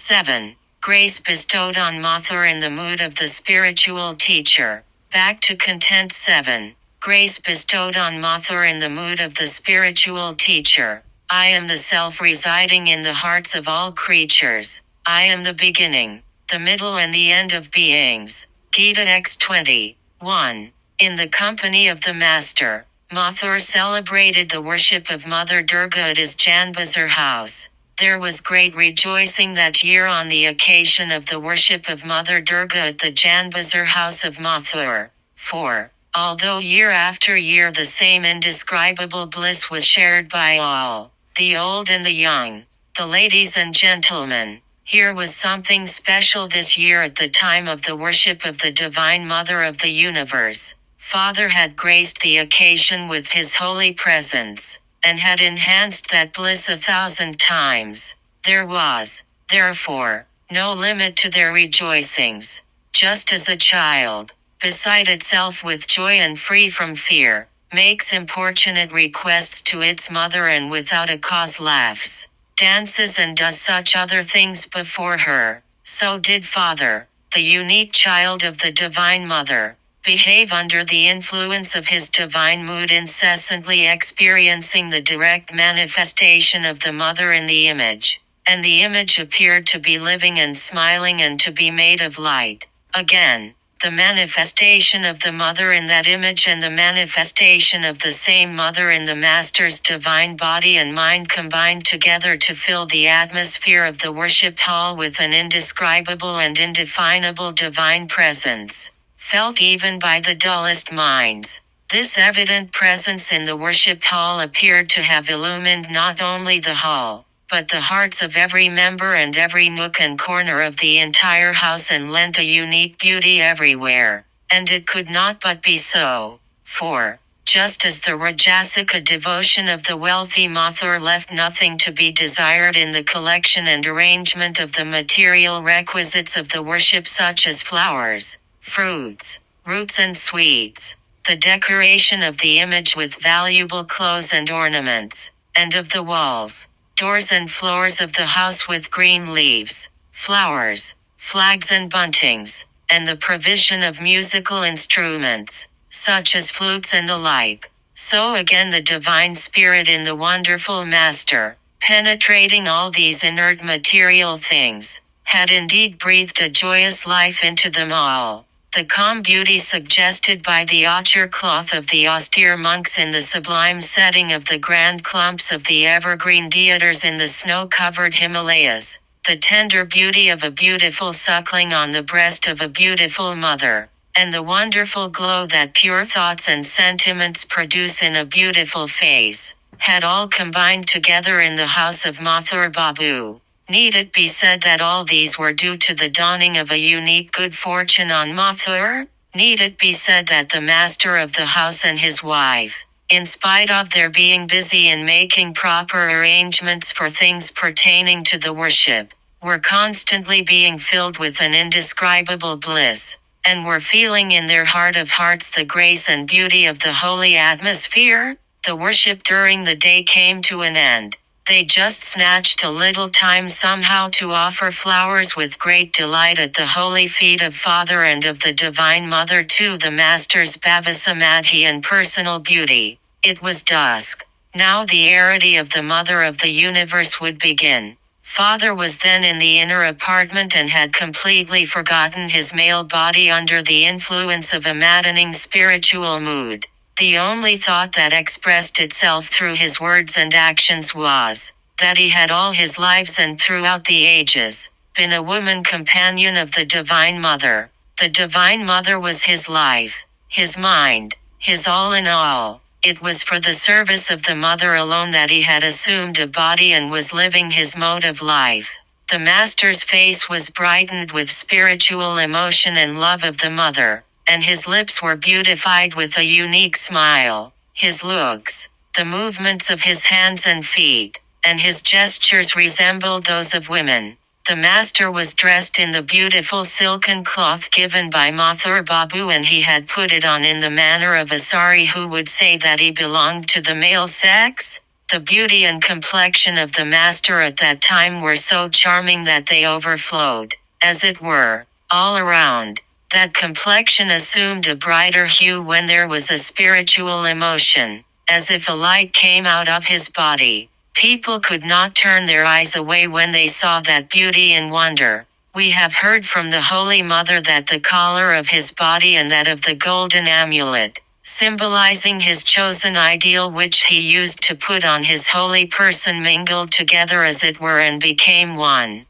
7. Grace bestowed on Mathur in the mood of the spiritual teacher. Back to content. 7. Grace bestowed on Mathur in the mood of the spiritual teacher. I am the self residing in the hearts of all creatures. I am the beginning, the middle and the end of beings. Gita X20. 1. In the company of the Master, Mathur celebrated the worship of Mother Durga at his Janbazar house. There was great rejoicing that year on the occasion of the worship of Mother Durga at the Janbazar house of Mathur. 4. Although year after year the same indescribable bliss was shared by all, the old and the young, the ladies and gentlemen, here was something special this year at the time of the worship of the Divine Mother of the Universe. Father had graced the occasion with his holy presence, and had enhanced that bliss 1,000 times. There was, therefore, no limit to their rejoicings. Just as a child, beside itself with joy and free from fear, makes importunate requests to its mother and without a cause laughs, dances and does such other things before her, so did Father, the unique child of the Divine Mother, behave under the influence of his divine mood, incessantly experiencing the direct manifestation of the Mother in the image, and the image appeared to be living and smiling and to be made of light. Again, the manifestation of the Mother in that image and the manifestation of the same Mother in the Master's divine body and mind combined together to fill the atmosphere of the worship hall with an indescribable and indefinable divine presence, felt even by the dullest minds. This evident presence in the worship hall appeared to have illumined not only the hall, but the hearts of every member and every nook and corner of the entire house, and lent a unique beauty everywhere. And it could not but be so. For, just as the Rajasika devotion of the wealthy Mathur left nothing to be desired in the collection and arrangement of the material requisites of the worship, such as flowers, fruits, roots and sweets, the decoration of the image with valuable clothes and ornaments, and of the walls, doors and floors of the house with green leaves, flowers, flags and buntings, and the provision of musical instruments, such as flutes and the like. So again the divine spirit in the wonderful Master, penetrating all these inert material things, had indeed breathed a joyous life into them all. The calm beauty suggested by the ochre cloth of the austere monks in the sublime setting of the grand clumps of the evergreen deodars in the snow-covered Himalayas, the tender beauty of a beautiful suckling on the breast of a beautiful mother, and the wonderful glow that pure thoughts and sentiments produce in a beautiful face, had all combined together in the house of Mathur Babu. Need it be said that all these were due to the dawning of a unique good fortune on Mathur? Need it be said that the master of the house and his wife, in spite of their being busy in making proper arrangements for things pertaining to the worship, were constantly being filled with an indescribable bliss, and were feeling in their heart of hearts the grace and beauty of the holy atmosphere? The worship during the day came to an end. They just snatched a little time somehow to offer flowers with great delight at the holy feet of Father and of the Divine Mother, to the Master's Bhavasamadhi and personal beauty. It was dusk. Now the arati of the Mother of the Universe would begin. Father was then in the inner apartment and had completely forgotten his male body under the influence of a maddening spiritual mood. The only thought that expressed itself through his words and actions was that he had all his lives and throughout the ages been a woman companion of the Divine Mother. The Divine Mother was his life, his mind, his all in all. It was for the service of the Mother alone that he had assumed a body and was living his mode of life. The Master's face was brightened with spiritual emotion and love of the Mother, and his lips were beautified with a unique smile. His looks, the movements of his hands and feet, and his gestures resembled those of women. The Master was dressed in the beautiful silken cloth given by Mathur Babu, and he had put it on in the manner of a sari who would say that he belonged to the male sex. The beauty and complexion of the master at that time were so charming that they overflowed, as it were, all around. That complexion assumed a brighter hue when there was a spiritual emotion, as if a light came out of his body. People could not turn their eyes away when they saw that beauty and wonder. We have heard from the Holy Mother that the collar of his body and that of the golden amulet, symbolizing his chosen ideal which he used to put on his holy person, mingled together as it were and became one.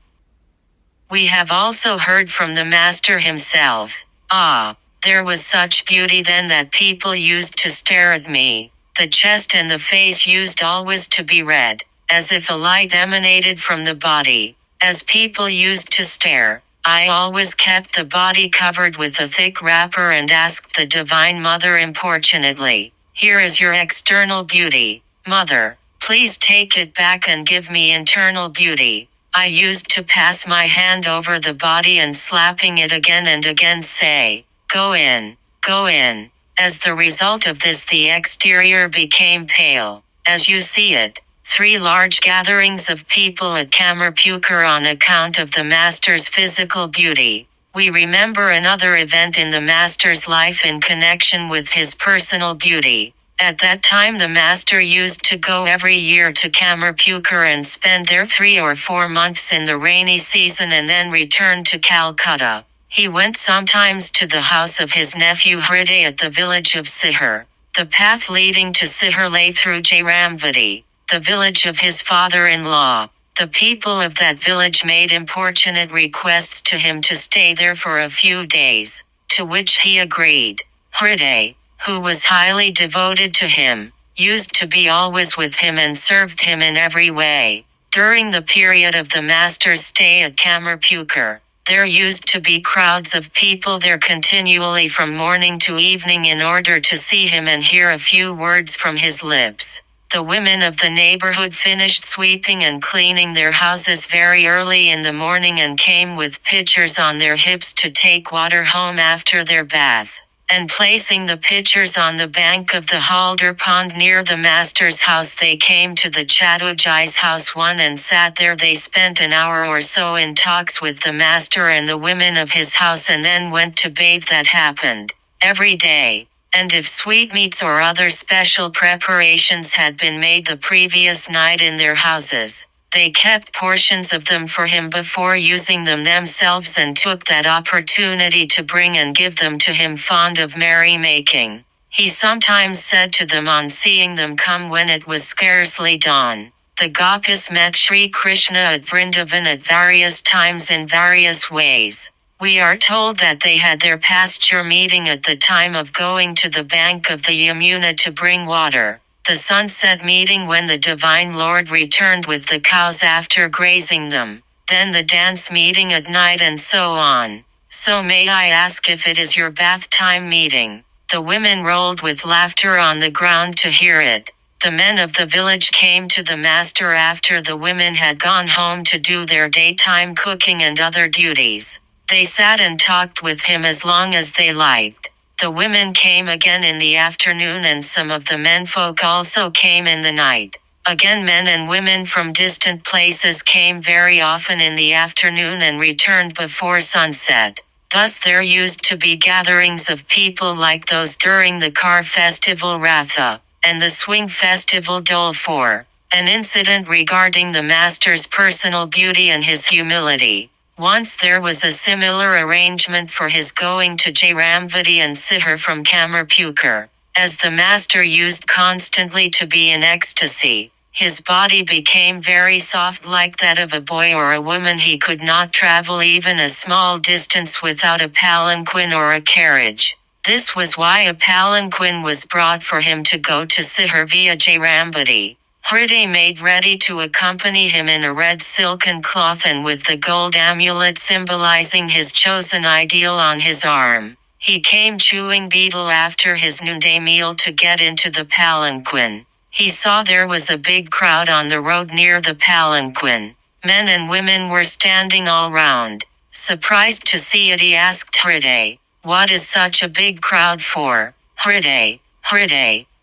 We have also heard from the Master himself. Ah, there was such beauty then that people used to stare at me. The chest and the face used always to be red, as if a light emanated from the body. As people used to stare, I always kept the body covered with a thick wrapper and asked the Divine Mother importunately, "Here is your external beauty, Mother. Please take it back and give me internal beauty." I used to pass my hand over the body and slapping it again and again say, "Go in, go in." As the result of this the exterior became pale, as you see it. 3 large gatherings of people at Kamarpukur on account of the Master's physical beauty. We remember another event in the Master's life in connection with his personal beauty. At that time the Master used to go every year to Kamarpukur and spend there 3 or 4 months in the rainy season and then return to Calcutta. He went sometimes to the house of his nephew Hriday at the village of Sihar. The path leading to Sihar lay through Jairamvati, the village of his father-in-law. The people of that village made importunate requests to him to stay there for a few days, to which he agreed. Hriday, who was highly devoted to him, used to be always with him and served him in every way. During the period of the Master's stay at Kamarpukur, there used to be crowds of people there continually from morning to evening in order to see him and hear a few words from his lips. The women of the neighborhood finished sweeping and cleaning their houses very early in the morning and came with pitchers on their hips to take water home after their bath. And placing the pitchers on the bank of the Halder pond near the Master's house, they came to the Chatujai's house one and sat there. They spent an hour or so in talks with the Master and the women of his house and then went to bathe. That happened every day. And if sweetmeats or other special preparations had been made the previous night in their houses, they kept portions of them for him before using them themselves and took that opportunity to bring and give them to him, fond of merry-making. He sometimes said to them on seeing them come when it was scarcely dawn, "The Gopis met Sri Krishna at Vrindavan at various times in various ways." We are told that they had their pasture meeting at the time of going to the bank of the Yamuna to bring water, the sunset meeting when the Divine Lord returned with the cows after grazing them, then the dance meeting at night and so on. "So may I ask if it is your bath time meeting?" The women rolled with laughter on the ground to hear it. The men of the village came to the Master after the women had gone home to do their daytime cooking and other duties. They sat and talked with him as long as they liked. The women came again in the afternoon and some of the menfolk also came in the night. Again men and women from distant places came very often in the afternoon and returned before sunset. Thus there used to be gatherings of people like those during the car festival Ratha, and the swing festival Dolpur. An incident regarding the Master's personal beauty and his humility. Once there was a similar arrangement for his going to Jairamvati and Sihar from Kamarpukur. As the Master used constantly to be in ecstasy, his body became very soft like that of a boy or a woman. He could not travel even a small distance without a palanquin or a carriage. This was why a palanquin was brought for him to go to Sihar via Jairamvati. Hriday made ready to accompany him in a red silken cloth and with the gold amulet symbolizing his chosen ideal on his arm. He came chewing betel after his noonday meal to get into the palanquin. He saw there was a big crowd on the road near the palanquin. Men and women were standing all round. Surprised to see it, he asked Hriday, "What is such a big crowd for?" Hriday,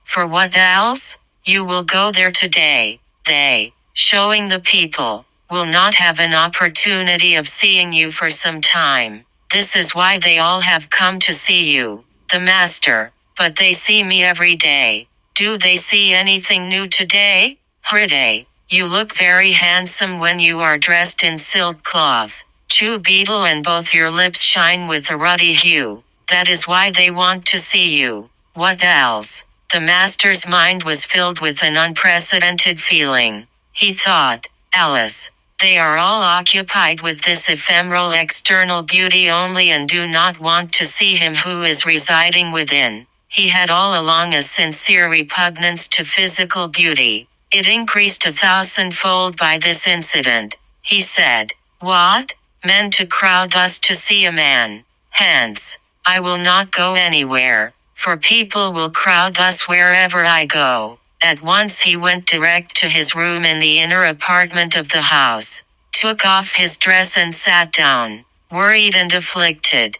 for what else? You will go there today. They, showing the people, will not have an opportunity of seeing you for some time. This is why they all have come to see you, the Master, but they see me every day. Do they see anything new today? Hriday, you look very handsome when you are dressed in silk cloth. Chew beetle, and both your lips shine with a ruddy hue. That is why they want to see you. What else? The Master's mind was filled with an unprecedented feeling. He thought, Alice, they are all occupied with this ephemeral external beauty only and do not want to see him who is residing within. He had all along a sincere repugnance to physical beauty. It increased 1,000-fold by this incident. He said, What? Men to crowd thus to see a man. Hence, I will not go anywhere, for people will crowd thus wherever I go. At once he went direct to his room in the inner apartment of the house, took off his dress and sat down, worried and afflicted.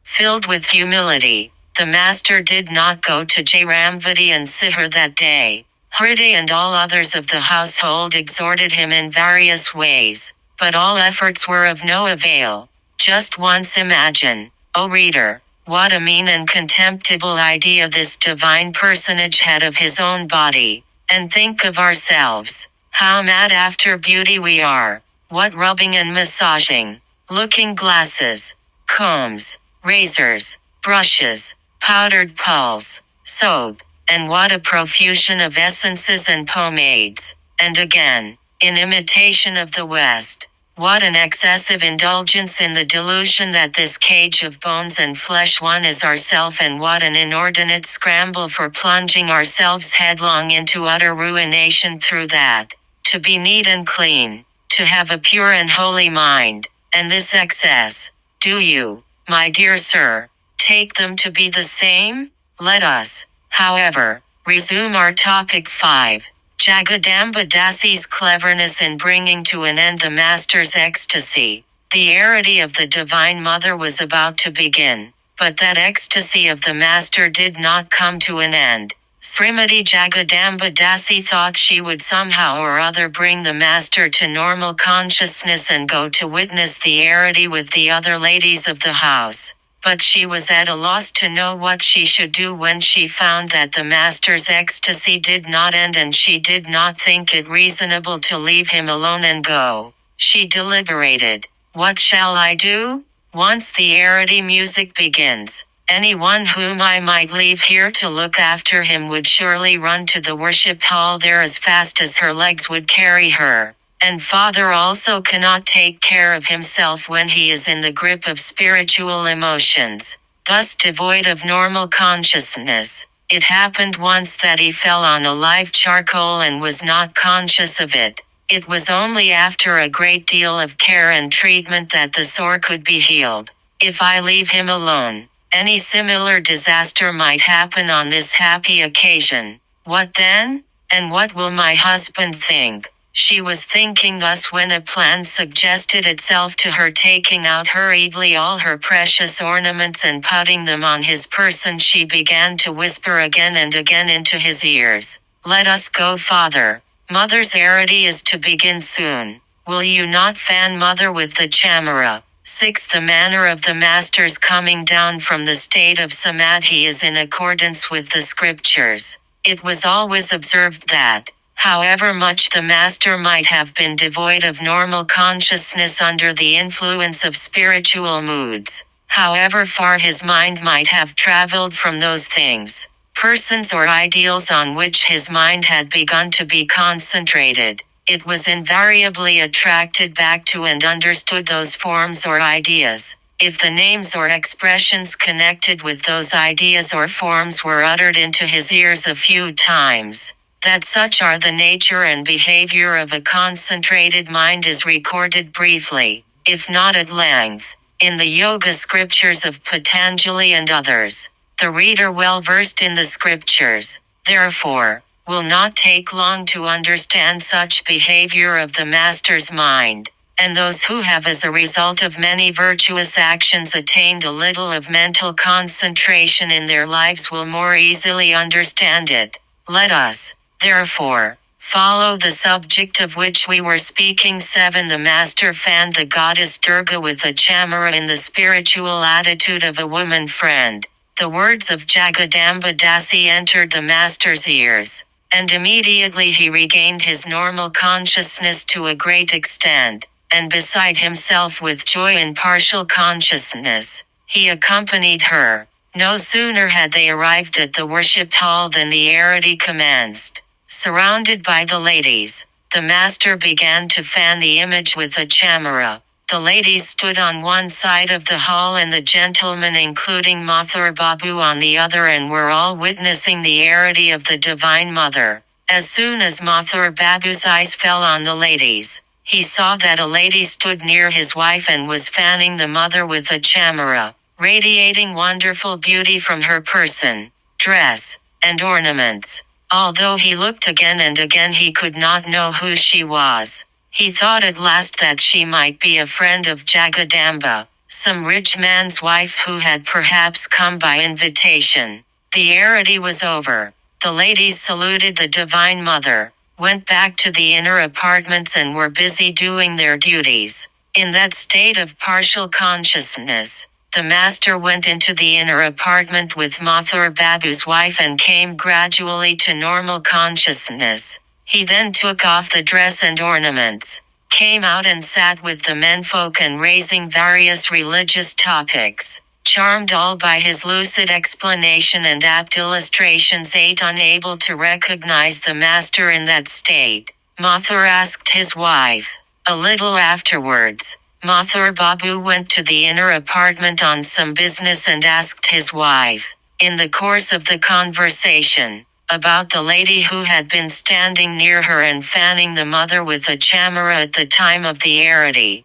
Filled with humility, the Master did not go to Jairamvati and Sihar that day. Hriday and all others of the household exhorted him in various ways, but all efforts were of no avail. Just once imagine, O reader, what a mean and contemptible idea this divine personage had of his own body, and think of ourselves, how mad after beauty we are, what rubbing and massaging, looking glasses, combs, razors, brushes, powdered pulls, soap, and what a profusion of essences and pomades, and again, in imitation of the West, what an excessive indulgence in the delusion that this cage of bones and flesh one is ourself, and what an inordinate scramble for plunging ourselves headlong into utter ruination through that. To be neat and clean, to have a pure and holy mind, and this excess, do you, my dear sir, take them to be the same? Let us, however, resume our topic 5. Jagadamba Dasi's cleverness in bringing to an end the Master's ecstasy. The arity of the Divine Mother was about to begin, but that ecstasy of the Master did not come to an end. Srimati Jagadamba Dasi thought she would somehow or other bring the Master to normal consciousness and go to witness the arity with the other ladies of the house. But she was at a loss to know what she should do when she found that the Master's ecstasy did not end, and she did not think it reasonable to leave him alone and go. She deliberated. What shall I do? Once the arity music begins, anyone whom I might leave here to look after him would surely run to the worship hall there as fast as her legs would carry her. And father also cannot take care of himself when he is in the grip of spiritual emotions, thus devoid of normal consciousness. It happened once that he fell on a live charcoal and was not conscious of it. It was only after a great deal of care and treatment that the sore could be healed. If I leave him alone, any similar disaster might happen on this happy occasion. What then? And what will my husband think? She was thinking thus when a plan suggested itself to her. Taking out hurriedly all her precious ornaments and putting them on his person, she began to whisper again and again into his ears, "Let us go, father. Mother's arity is to begin soon. Will you not fan mother with the chamara?" 6. The manner of the Master's coming down from the state of samadhi is in accordance with the scriptures. It was always observed that, however much the Master might have been devoid of normal consciousness under the influence of spiritual moods, however far his mind might have traveled from those things, persons or ideals on which his mind had begun to be concentrated, it was invariably attracted back to and understood those forms or ideas. If the names or expressions connected with those ideas or forms were uttered into his ears a few times, that such are the nature and behavior of a concentrated mind is recorded briefly, if not at length, in the yoga scriptures of Patanjali and others. The reader well versed in the scriptures, therefore, will not take long to understand such behavior of the Master's mind, and those who have as a result of many virtuous actions attained a little of mental concentration in their lives will more easily understand it. Let us, therefore, follow the subject of which we were speaking. 7. The master fanned the goddess Durga with a chamara in the spiritual attitude of a woman friend. The words of Jagadamba Dasi entered the master's ears, and immediately he regained his normal consciousness to a great extent, and beside himself with joy and partial consciousness, he accompanied her. No sooner had they arrived at the worship hall than the arati commenced. Surrounded by the ladies, the master began to fan the image with a chamara. The ladies stood on one side of the hall and the gentlemen, including Mathur Babu, on the other, and were all witnessing the arati of the Divine Mother. As soon as Mathur Babu's eyes fell on the ladies, he saw that a lady stood near his wife and was fanning the mother with a chamara, radiating wonderful beauty from her person, dress, and ornaments. Although he looked again and again, he could not know who she was. He thought at last that she might be a friend of Jagadamba, some rich man's wife who had perhaps come by invitation. The arati was over. The ladies saluted the Divine Mother, went back to the inner apartments, and were busy doing their duties. In that state of partial consciousness, the master went into the inner apartment with Mathur Babu's wife and came gradually to normal consciousness. He then took off the dress and ornaments, came out and sat with the menfolk and raising various religious topics. Charmed all by his lucid explanation and apt illustrations, 8. Unable to recognize the master in that state, Mathur asked his wife. A little afterwards, Mathur Babu went to the inner apartment on some business and asked his wife, in the course of the conversation, about the lady who had been standing near her and fanning the mother with a chamara at the time of the arati.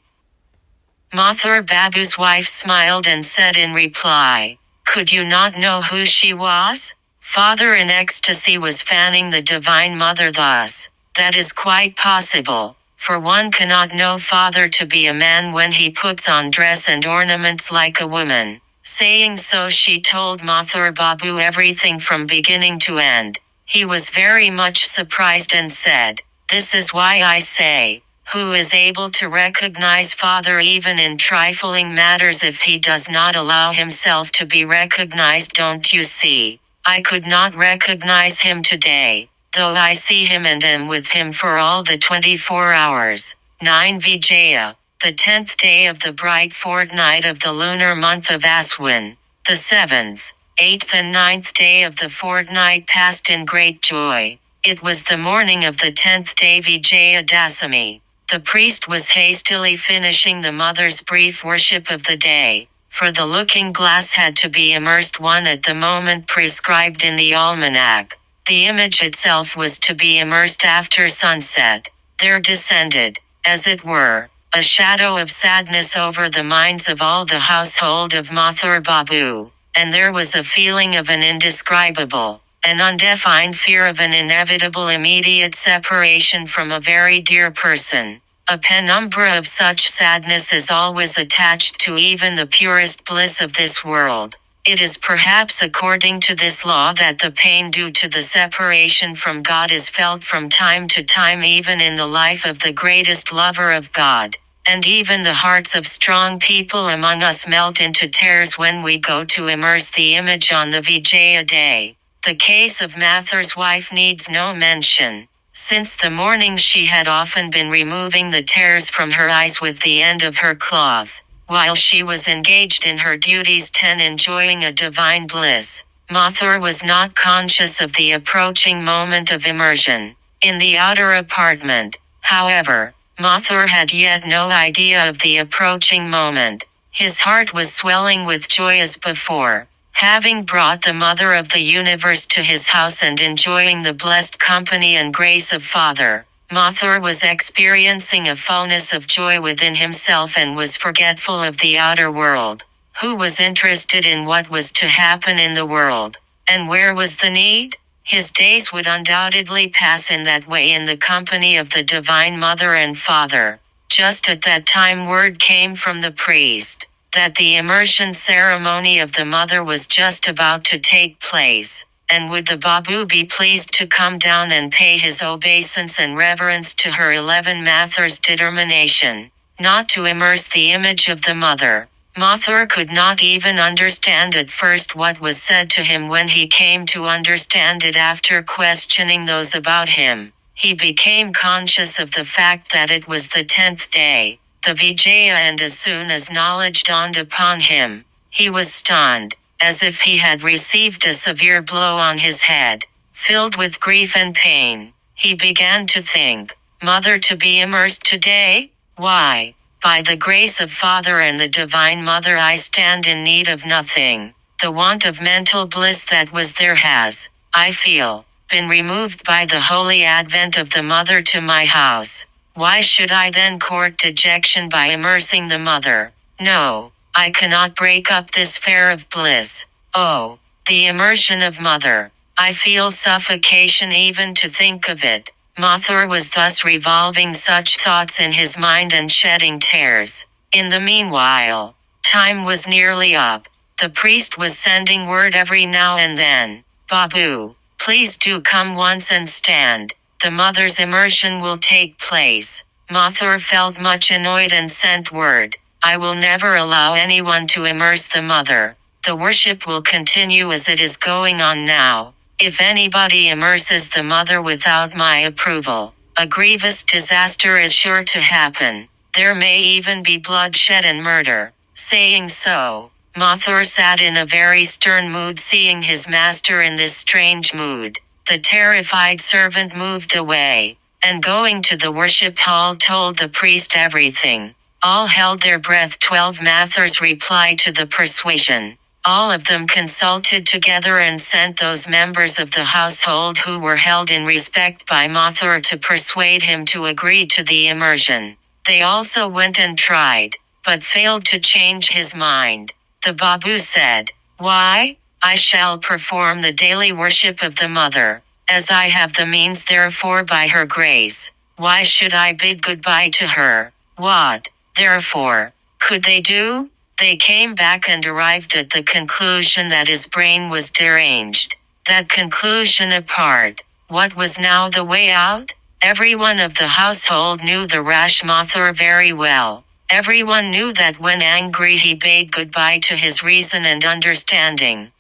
Mathur Babu's wife smiled and said in reply, "Could you not know who she was? Father in ecstasy was fanning the Divine Mother thus. That is quite possible, for one cannot know Father to be a man when he puts on dress and ornaments like a woman." Saying so, she told Mathur Babu everything from beginning to end. He was very much surprised and said, "This is why I say, who is able to recognize Father even in trifling matters if he does not allow himself to be recognized? Don't you see? I could not recognize him today, though I see him and am with him for all the 24 hours. 9. Vijaya, the 10th day of the bright fortnight of the lunar month of Aswin, the 7th, 8th and 9th day of the fortnight passed in great joy. It was the morning of the 10th day Vijaya Dasami. The priest was hastily finishing the mother's brief worship of the day, for the looking glass had to be immersed one at the moment prescribed in the almanac. The image itself was to be immersed after sunset. There descended, as it were, a shadow of sadness over the minds of all the household of Mathur Babu, and there was a feeling of an indescribable, an undefined fear of an inevitable immediate separation from a very dear person. A penumbra of such sadness is always attached to even the purest bliss of this world. It is perhaps according to this law that the pain due to the separation from God is felt from time to time even in the life of the greatest lover of God. And even the hearts of strong people among us melt into tears when we go to immerse the image on the Vijaya day. The case of Mathur's wife needs no mention. Since the morning she had often been removing the tears from her eyes with the end of her cloth, while she was engaged in her duties. 10. Enjoying a divine bliss, Mathur was not conscious of the approaching moment of immersion. In the outer apartment, however, Mathur had yet no idea of the approaching moment. His heart was swelling with joy as before. Having brought the Mother of the Universe to his house and enjoying the blessed company and grace of Father, Mathur was experiencing a fullness of joy within himself and was forgetful of the outer world. Who was interested in what was to happen in the world? And where was the need? His days would undoubtedly pass in that way in the company of the Divine Mother and Father. Just at that time word came from the priest that the immersion ceremony of the mother was just about to take place, and would the Babu be pleased to come down and pay his obeisance and reverence to her 11 Mathur's determination not to immerse the image of the mother. Mathur could not even understand at first what was said to him. When he came to understand it after questioning those about him, he became conscious of the fact that it was the 10th day, the Vijaya, and as soon as knowledge dawned upon him, he was stunned, as if he had received a severe blow on his head. Filled with grief and pain, he began to think, Mother to be immersed today? Why? By the grace of Father and the Divine Mother I stand in need of nothing. The want of mental bliss that was there has, I feel, been removed by the holy advent of the Mother to my house. Why should I then court dejection by immersing the Mother? No, I cannot break up this fare of bliss. Oh, the immersion of Mother. I feel suffocation even to think of it. Mathur was thus revolving such thoughts in his mind and shedding tears. In the meanwhile, time was nearly up. The priest was sending word every now and then. Babu, please do come once and stand. The Mother's immersion will take place. Mathur felt much annoyed and sent word. I will never allow anyone to immerse the Mother. The worship will continue as it is going on now. If anybody immerses the Mother without my approval, a grievous disaster is sure to happen. There may even be bloodshed and murder. Saying so, Mathur sat in a very stern mood. Seeing his master in this strange mood, the terrified servant moved away, and going to the worship hall told the priest everything. All held their breath. 12 Mathur's reply to the persuasion. All of them consulted together and sent those members of the household who were held in respect by Mathur to persuade him to agree to the immersion. They also went and tried, but failed to change his mind. The Babu said, Why? I shall perform the daily worship of the Mother, as I have the means therefore by her grace. Why should I bid goodbye to her? What, therefore, could they do? They came back and arrived at the conclusion that his brain was deranged. That conclusion apart, what was now the way out? Everyone of the household knew the rash Mathur very well. Everyone knew that when angry he bade goodbye to his reason and understanding.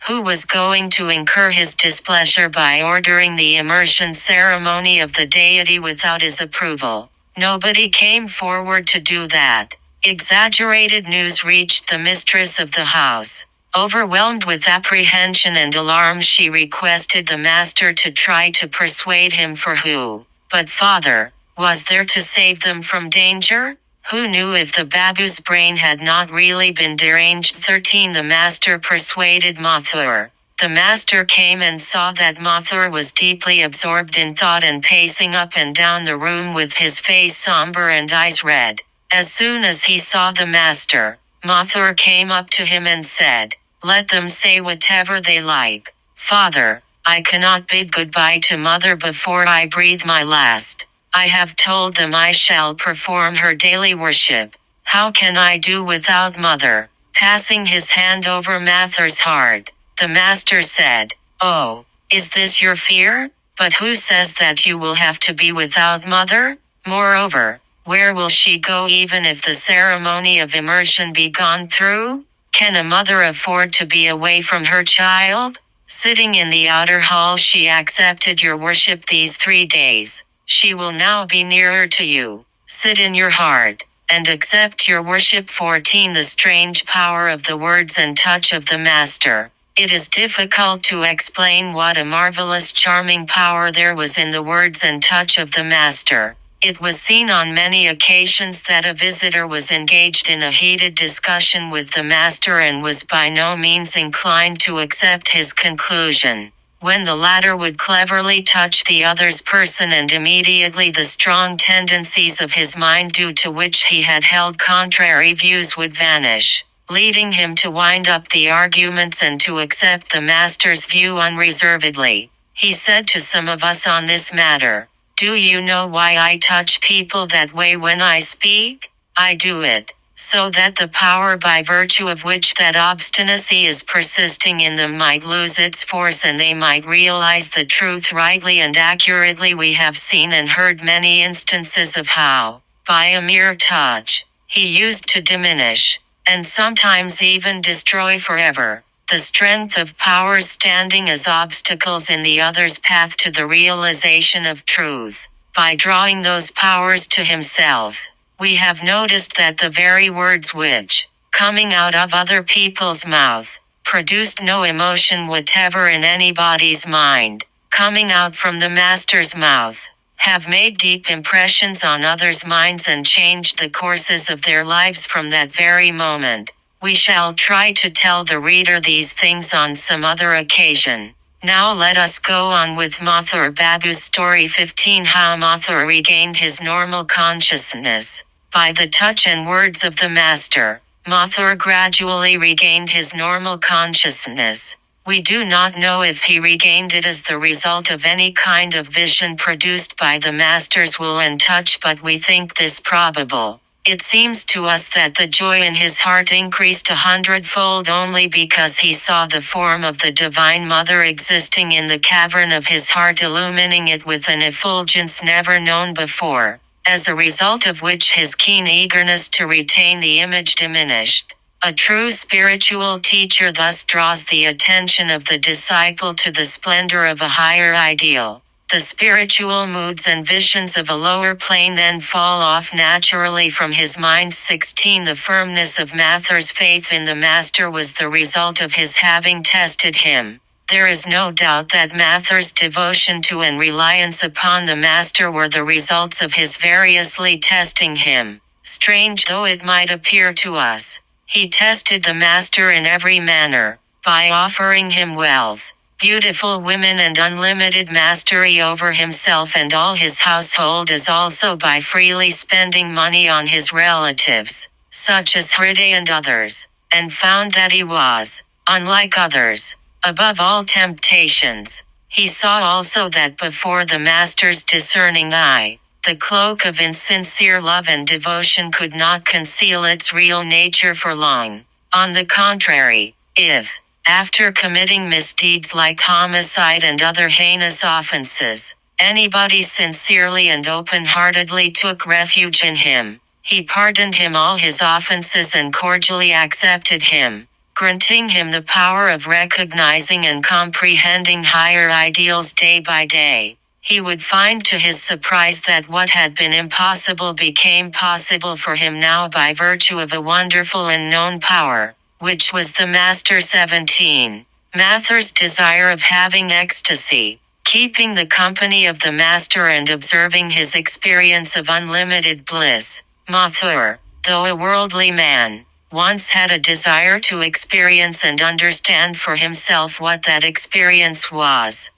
Who was going to incur his displeasure by ordering the immersion ceremony of the deity without his approval? Nobody came forward to do that. Exaggerated news reached the mistress of the house. Overwhelmed with apprehension and alarm, she requested the master to try to persuade him. For who? But Father, was there to save them from danger? Who knew if the Babu's brain had not really been deranged? 13 The master persuaded Mathur. The master came and saw that Mathur was deeply absorbed in thought and pacing up and down the room with his face somber and eyes red. As soon as he saw the master, Mathur came up to him and said, Let them say whatever they like. Father, I cannot bid goodbye to Mother before I breathe my last. I have told them I shall perform her daily worship. How can I do without Mother? Passing his hand over Mathur's heart, the master said, Oh, is this your fear? But who says that you will have to be without Mother? Moreover, where will she go even if the ceremony of immersion be gone through? Can a mother afford to be away from her child? Sitting in the outer hall, she accepted your worship these 3 days. She will now be nearer to you. Sit in your heart, and accept your worship. 14 The strange power of the words and touch of the Master. It is difficult to explain what a marvelous charming power there was in the words and touch of the Master. It was seen on many occasions that a visitor was engaged in a heated discussion with the master and was by no means inclined to accept his conclusion, when the latter would cleverly touch the other's person, and immediately the strong tendencies of his mind due to which he had held contrary views would vanish, leading him to wind up the arguments and to accept the master's view unreservedly. He said to some of us on this matter, Do you know why I touch people that way when I speak? I do it so that the power by virtue of which that obstinacy is persisting in them might lose its force and they might realize the truth rightly and accurately. We have seen and heard many instances of how, by a mere touch, he used to diminish, and sometimes even destroy forever, the strength of powers standing as obstacles in the other's path to the realization of truth, by drawing those powers to himself. We have noticed that the very words which, coming out of other people's mouth, produced no emotion whatever in anybody's mind, coming out from the Master's mouth, have made deep impressions on others' minds and changed the courses of their lives from that very moment. We shall try to tell the reader these things on some other occasion. Now let us go on with Mathur Babu's story 15. How Mathur regained his normal consciousness. By the touch and words of the Master, Mathur gradually regained his normal consciousness. We do not know if he regained it as the result of any kind of vision produced by the Master's will and touch, but we think this probable. It seems to us that the joy in his heart increased 100-fold only because he saw the form of the Divine Mother existing in the cavern of his heart, illumining it with an effulgence never known before, as a result of which his keen eagerness to retain the image diminished. A true spiritual teacher thus draws the attention of the disciple to the splendor of a higher ideal. The spiritual moods and visions of a lower plane then fall off naturally from his mind. 16. The firmness of Mathur's faith in the Master was the result of his having tested him. There is no doubt that Mathur's devotion to and reliance upon the Master were the results of his variously testing him. Strange though it might appear to us, he tested the Master in every manner, by offering him wealth, beautiful women and unlimited mastery over himself and all his household, as also by freely spending money on his relatives, such as Hriday and others, and found that he was, unlike others, above all temptations. He saw also that before the Master's discerning eye, the cloak of insincere love and devotion could not conceal its real nature for long. On the contrary, if, after committing misdeeds like homicide and other heinous offenses, anybody sincerely and open-heartedly took refuge in him, he pardoned him all his offenses and cordially accepted him, granting him the power of recognizing and comprehending higher ideals day by day. He would find to his surprise that what had been impossible became possible for him now by virtue of a wonderful and known power, which was the Master. 17. Mathur's desire of having ecstasy, keeping the company of the Master and observing his experience of unlimited bliss. Mathur, though a worldly man, once had a desire to experience and understand for himself what that experience was.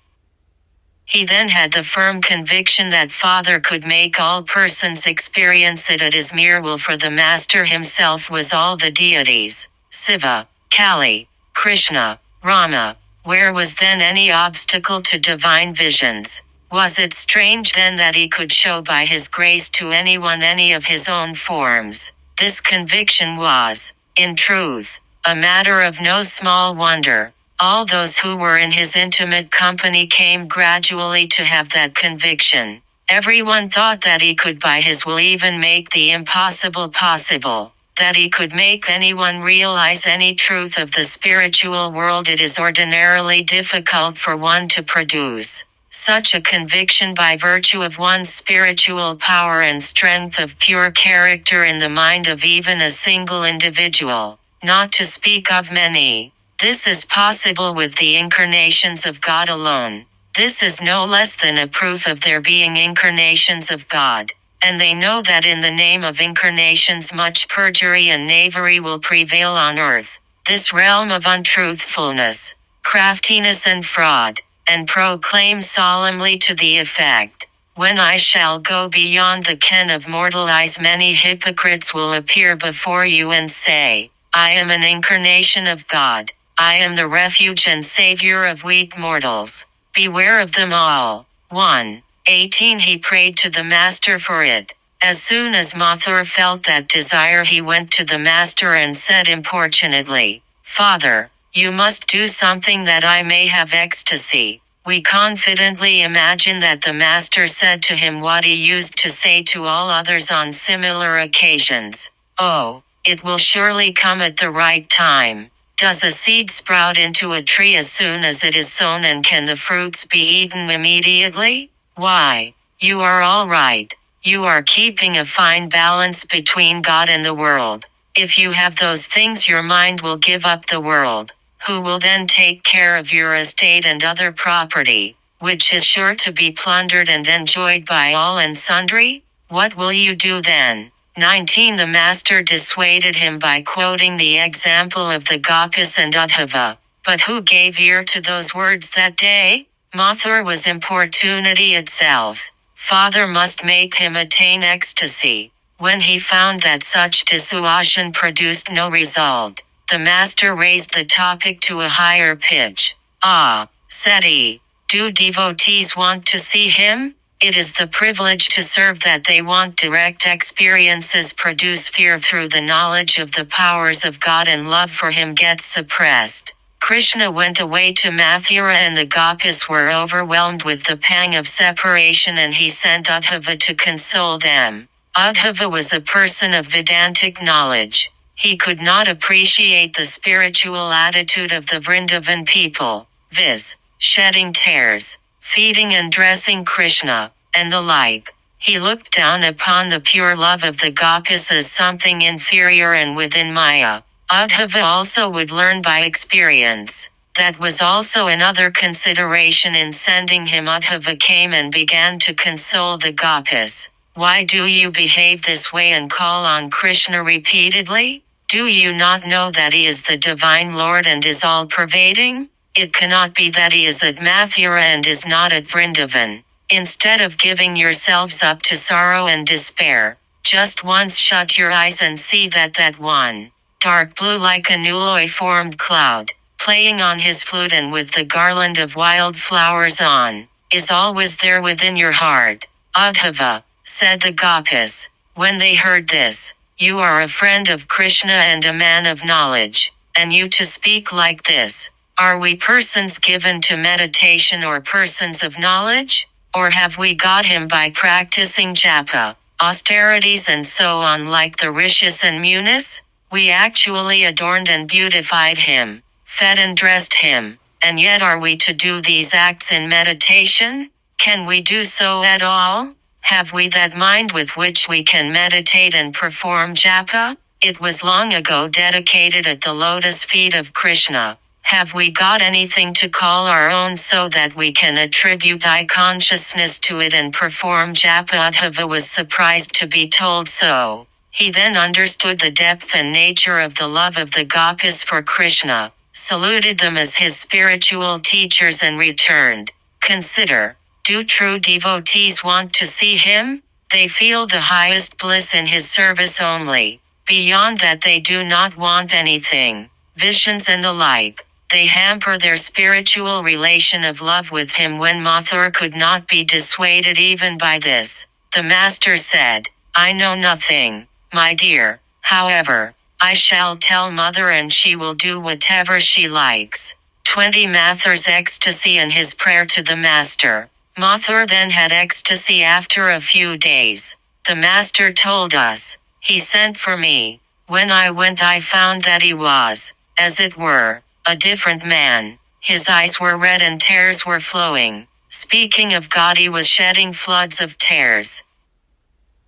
He then had the firm conviction that Father could make all persons experience it at his mere will, for the Master himself was all the deities, Siva, Kali, Krishna, Rama. Where was then any obstacle to divine visions? Was it strange then that he could show by his grace to anyone any of his own forms? This conviction was, in truth, a matter of no small wonder. All those who were in his intimate company came gradually to have that conviction. Everyone thought that he could by his will even make the impossible possible, that he could make anyone realize any truth of the spiritual world it is ordinarily difficult for one to produce. Such a conviction by virtue of one's spiritual power and strength of pure character in the mind of even a single individual, not to speak of many. This is possible with the incarnations of God alone. This is no less than a proof of their being incarnations of God. And they know that in the name of incarnations much perjury and knavery will prevail on earth, this realm of untruthfulness, craftiness and fraud, and proclaim solemnly to the effect, when I shall go beyond the ken of mortal eyes, many hypocrites will appear before you and say, I am an incarnation of God. I am the refuge and savior of weak mortals. Beware of them all. 1. 18. He prayed to the Master for it. As soon as Mothur felt that desire, he went to the master and said importunately, "Father, you must do something that I may have ecstasy." We confidently imagine that the master said to him what he used to say to all others on similar occasions. "Oh, it will surely come at the right time." Does a seed sprout into a tree as soon as it is sown, and can the fruits be eaten immediately? Why, you are all right. You are keeping a fine balance between God and the world. If you have those things, your mind will give up the world. Who will then take care of your estate and other property, which is sure to be plundered and enjoyed by all and sundry? What will you do then? 19. The master dissuaded him by quoting the example of the Gopis and Uddhava. But who gave ear to those words that day? Mothur was importunity itself. Father must make him attain ecstasy. When he found that such dissuasion produced no result, the master raised the topic to a higher pitch. "Ah," said he, "do devotees want to see him? It is the privilege to serve that they want. Direct experiences produce fear through the knowledge of the powers of God, and love for him gets suppressed." Krishna went away to Mathura, and the Gopis were overwhelmed with the pang of separation, and he sent Uddhava to console them. Uddhava was a person of Vedantic knowledge. He could not appreciate the spiritual attitude of the Vrindavan people, viz., shedding tares, feeding and dressing Krishna, and the like. He looked down upon the pure love of the Gopis as something inferior and within Maya. Uddhava also would learn by experience. That was also another consideration in sending him. Uddhava came and began to console the Gopis. "Why do you behave this way and call on Krishna repeatedly? Do you not know that he is the divine Lord and is all-pervading? It cannot be that he is at Mathura and is not at Vrindavan. Instead of giving yourselves up to sorrow and despair, just once shut your eyes and see that one, dark blue like a newly-formed cloud, playing on his flute and with the garland of wild flowers on, is always there within your heart." "Uddhava," said the Gopis, when they heard this, "you are a friend of Krishna and a man of knowledge, and you to speak like this. Are we persons given to meditation or persons of knowledge? Or have we got him by practicing japa, austerities and so on like the rishis and munis? We actually adorned and beautified him, fed and dressed him, and yet are we to do these acts in meditation? Can we do so at all? Have we that mind with which we can meditate and perform japa? It was long ago dedicated at the lotus feet of Krishna. Have we got anything to call our own so that we can attribute I consciousness to it and perform japa?" Uddhava was surprised to be told so. He then understood the depth and nature of the love of the Gopis for Krishna, saluted them as his spiritual teachers, and returned. Consider, do true devotees want to see him? They feel the highest bliss in his service only. Beyond that they do not want anything, visions and the like. They hamper their spiritual relation of love with him. When Mothur could not be dissuaded even by this, the master said, "I know nothing, my dear. However, I shall tell mother and she will do whatever she likes." 20. Mothur's ecstasy and his prayer to the master. Mothur then had ecstasy after a few days. The master told us, "He sent for me. When I went I found that he was, as it were, a different man. His eyes were red and tears were flowing. Speaking of God, he was shedding floods of tears.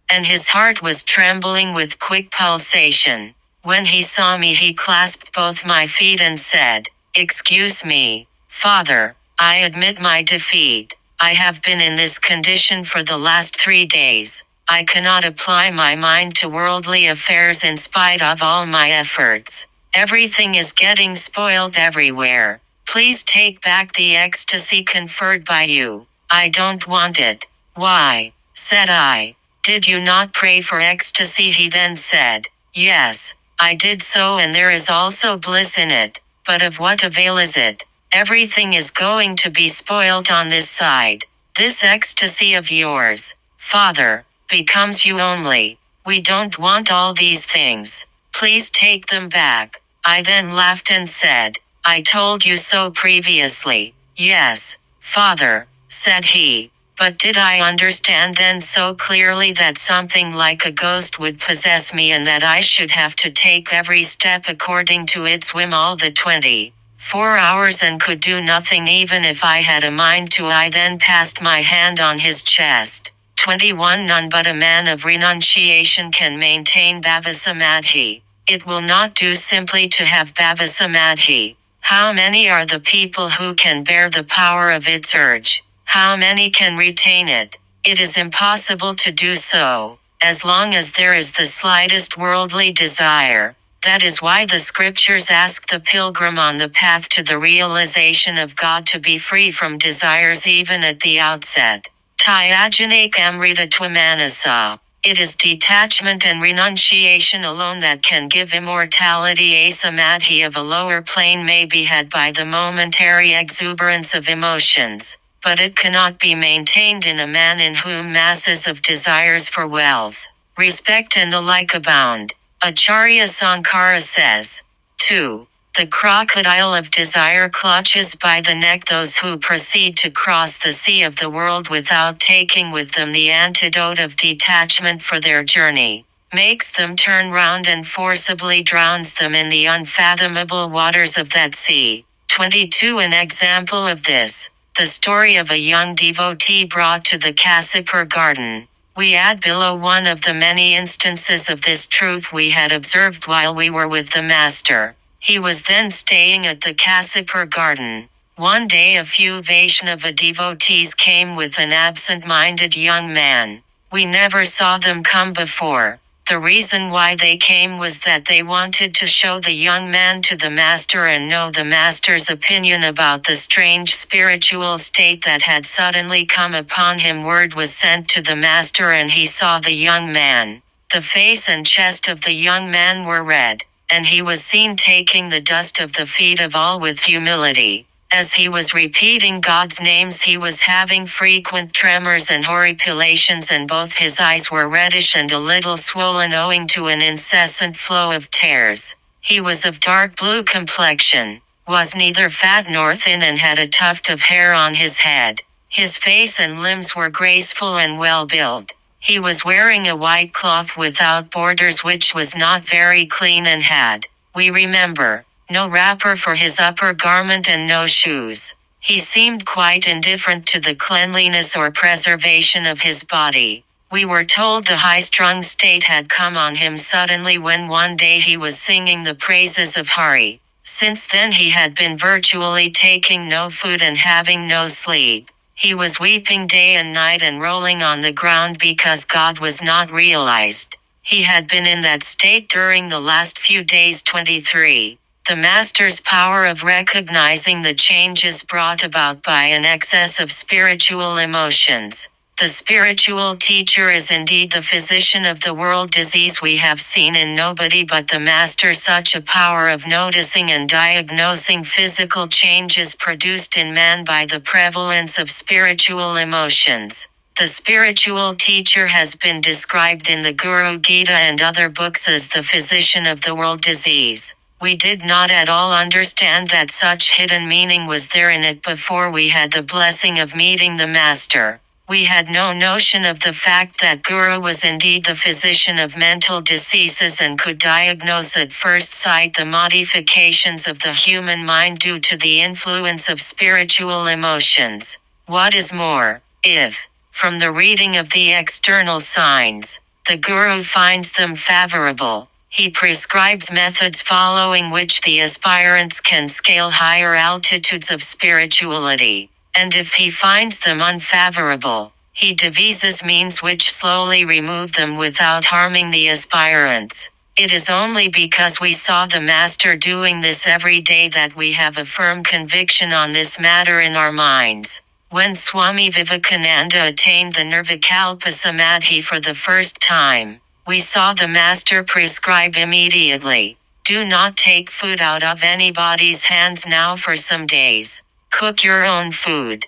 And his heart was trembling with quick pulsation. When he saw me he clasped both my feet and said, 'Excuse me, Father, I admit my defeat. I have been in this condition for the last 3 days. I cannot apply my mind to worldly affairs in spite of all my efforts. Everything is getting spoiled everywhere. Please take back the ecstasy conferred by you. I don't want it.' 'Why?' said I. 'Did you not pray for ecstasy?' He then said, 'Yes, I did so, and there is also bliss in it. But of what avail is it? Everything is going to be spoilt on this side. This ecstasy of yours, Father, becomes you only. We don't want all these things. Please take them back. I then laughed and said, I told you so previously. Yes, Father, said he. But did I understand then so clearly that something like a ghost would possess me and that I should have to take every step according to its whim all the 24 hours and could do nothing even if I had a mind to? I then passed my hand on his chest. 21 None but a man of renunciation can maintain bhava-samadhi. It will not do simply to have bhava-samadhi. How many are the people who can bear the power of its urge? How many can retain it? It is impossible to do so, as long as there is the slightest worldly desire. That is why the scriptures ask the pilgrim on the path to the realization of God to be free from desires even at the outset. Tyajanake amrita tvamanasa. It is detachment and renunciation alone that can give immortality. A samadhi of a lower plane may be had by the momentary exuberance of emotions, but it cannot be maintained in a man in whom masses of desires for wealth, respect and the like abound. Acharya Sankara says, 2. The crocodile of desire clutches by the neck those who proceed to cross the sea of the world without taking with them the antidote of detachment for their journey, makes them turn round and forcibly drowns them in the unfathomable waters of that sea. 22 An example of this, the story of a young devotee brought to the Kasipur garden. We add below one of the many instances of this truth we had observed while we were with the Master. He was then staying at the Kasipur garden. One day a few Vaishnava devotees came with an absent-minded young man. We never saw them come before. The reason why they came was that they wanted to show the young man to the Master and know the Master's opinion about the strange spiritual state that had suddenly come upon him. Word was sent to the Master and he saw the young man. The face and chest of the young man were red, and he was seen taking the dust of the feet of all with humility. As he was repeating God's names he was having frequent tremors and horripilations, and both his eyes were reddish and a little swollen owing to an incessant flow of tears. He was of dark blue complexion, was neither fat nor thin, and had a tuft of hair on his head. His face and limbs were graceful and well built. He was wearing a white cloth without borders which was not very clean and had, we remember, no wrapper for his upper garment and no shoes. He seemed quite indifferent to the cleanliness or preservation of his body. We were told the high-strung state had come on him suddenly when one day he was singing the praises of Hari. Since then he had been virtually taking no food and having no sleep. He was weeping day and night and rolling on the ground because God was not realized. He had been in that state during the last few days. 23. The Master's power of recognizing the changes brought about by an excess of spiritual emotions. The spiritual teacher is indeed the physician of the world disease. We have seen in nobody but the Master such a power of noticing and diagnosing physical changes produced in man by the prevalence of spiritual emotions. The spiritual teacher has been described in the Guru Gita and other books as the physician of the world disease. We did not at all understand that such hidden meaning was there in it before we had the blessing of meeting the Master. We had no notion of the fact that Guru was indeed the physician of mental diseases and could diagnose at first sight the modifications of the human mind due to the influence of spiritual emotions. What is more, if, from the reading of the external signs, the Guru finds them favorable, he prescribes methods following which the aspirants can scale higher altitudes of spirituality. And if he finds them unfavorable, he devises means which slowly remove them without harming the aspirants. It is only because we saw the Master doing this every day that we have a firm conviction on this matter in our minds. When Swami Vivekananda attained the Nirvikalpa Samadhi for the first time, we saw the Master prescribe immediately, "Do not take food out of anybody's hands now for some days. Cook your own food."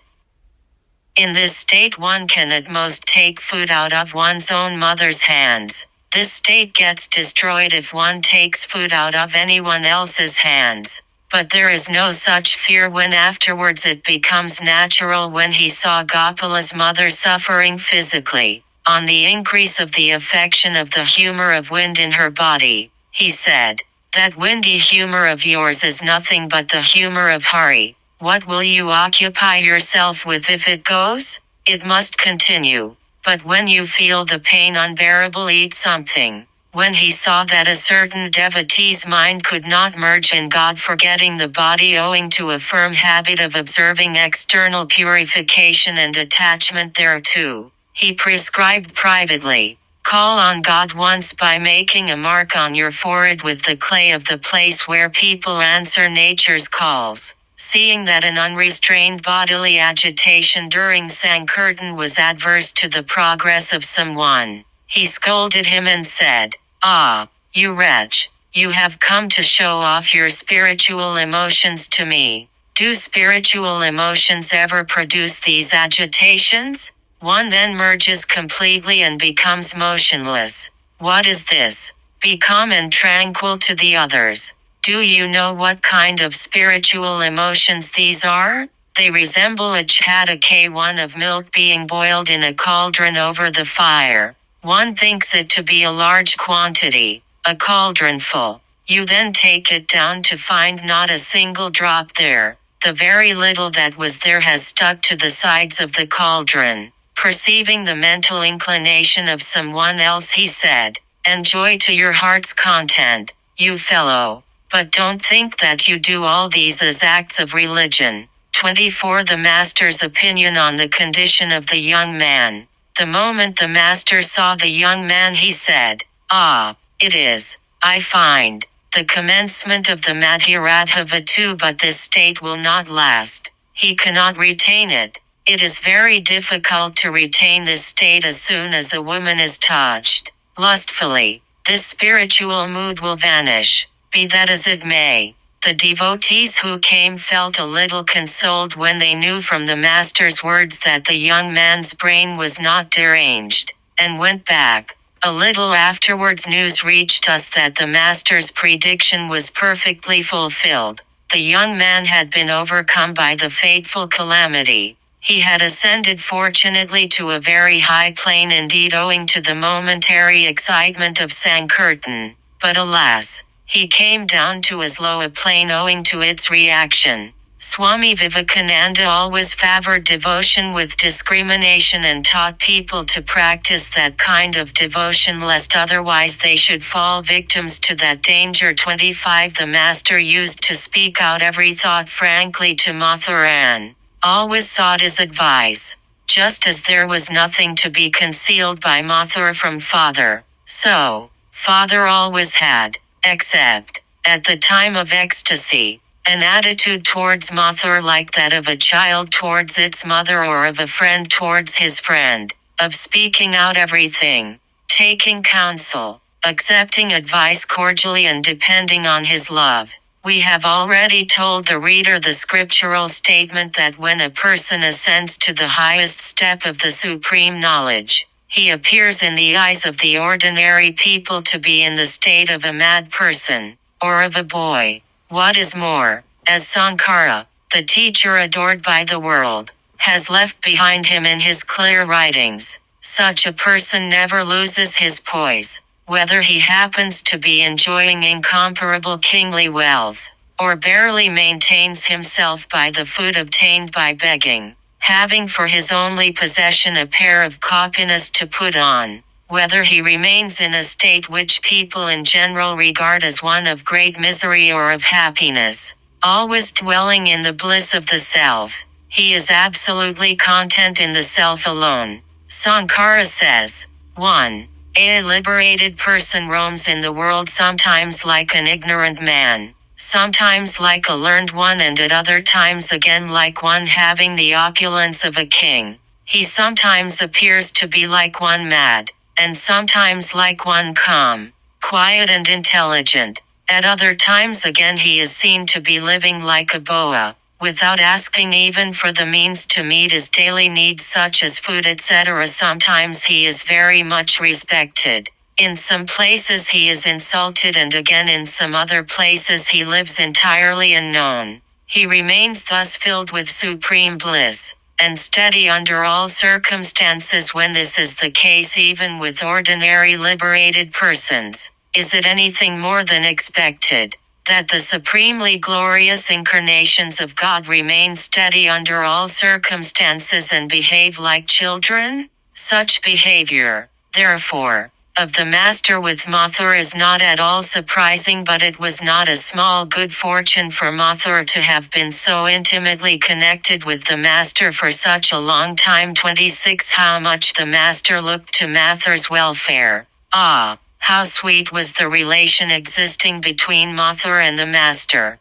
In this state one can at most take food out of one's own mother's hands. This state gets destroyed if one takes food out of anyone else's hands. But there is no such fear when afterwards it becomes natural. When he saw Gopala's mother suffering physically, on the increase of the affection of the humor of wind in her body, he said, "That windy humor of yours is nothing but the humor of Hari. What will you occupy yourself with if it goes? It must continue. But when you feel the pain unbearable, eat something." When he saw that a certain devotee's mind could not merge in God, forgetting the body owing to a firm habit of observing external purification and attachment thereto, he prescribed privately, "Call on God once by making a mark on your forehead with the clay of the place where people answer nature's calls." Seeing that an unrestrained bodily agitation during Sankirtan was adverse to the progress of someone, he scolded him and said, "Ah, you wretch, you have come to show off your spiritual emotions to me. Do spiritual emotions ever produce these agitations? One then merges completely and becomes motionless. What is this? Be calm and tranquil to the others. Do you know what kind of spiritual emotions these are? They resemble a chhatake, one of milk being boiled in a cauldron over the fire. One thinks it to be a large quantity, a cauldron full. You then take it down to find not a single drop there. The very little that was there has stuck to the sides of the cauldron." Perceiving the mental inclination of someone else, he said, "Enjoy to your heart's content, you fellow. But don't think that you do all these as acts of religion." 24. The Master's opinion on the condition of the young man. The moment the Master saw the young man, he said, "Ah, it is, I find, the commencement of the Madhyaradhavatu, but this state will not last. He cannot retain it. It is very difficult to retain this state as soon as a woman is touched lustfully. This spiritual mood will vanish. Be that as it may." The devotees who came felt a little consoled when they knew from the Master's words that the young man's brain was not deranged, and went back. A little afterwards news reached us that the Master's prediction was perfectly fulfilled. The young man had been overcome by the fateful calamity. He had ascended fortunately to a very high plane indeed, owing to the momentary excitement of Sankirtan. But alas, he came down to as low a plane owing to its reaction. Swami Vivekananda always favored devotion with discrimination and taught people to practice that kind of devotion lest otherwise they should fall victims to that danger. 25. The Master used to speak out every thought frankly to Mathuran. Always sought his advice. Just as there was nothing to be concealed by Mathura from Father, so Father always had, except at the time of ecstasy, an attitude towards Mathur like that of a child towards its mother or of a friend towards his friend, of speaking out everything, taking counsel, accepting advice cordially and depending on his love. We have already told the reader the scriptural statement that when a person ascends to the highest step of the supreme knowledge, he appears in the eyes of the ordinary people to be in the state of a mad person, or of a boy. What is more, as Sankara, the teacher adored by the world, has left behind him in his clear writings, such a person never loses his poise, whether he happens to be enjoying incomparable kingly wealth, or barely maintains himself by the food obtained by begging, having for his only possession a pair of kapinas to put on, whether he remains in a state which people in general regard as one of great misery or of happiness, always dwelling in the bliss of the self, he is absolutely content in the self alone. Sankara says, 1. A liberated person roams in the world sometimes like an ignorant man, sometimes like a learned one, and at other times again like one having the opulence of a king. He sometimes appears to be like one mad, and sometimes like one calm, quiet and intelligent. At other times again he is seen to be living like a boa, without asking even for the means to meet his daily needs such as food etc. Sometimes he is very much respected. In some places he is insulted and again in some other places he lives entirely unknown. He remains thus filled with supreme bliss, and steady under all circumstances when this is the case even with ordinary liberated persons. Is it anything more than expected that the supremely glorious incarnations of God remain steady under all circumstances and behave like children? Such behavior, therefore, of the Master with Mathur is not at all surprising, but it was not a small good fortune for Mathur to have been so intimately connected with the Master for such a long time. 26. How much the Master looked to Mathur's welfare. Ah, how sweet was the relation existing between Mathur and the Master.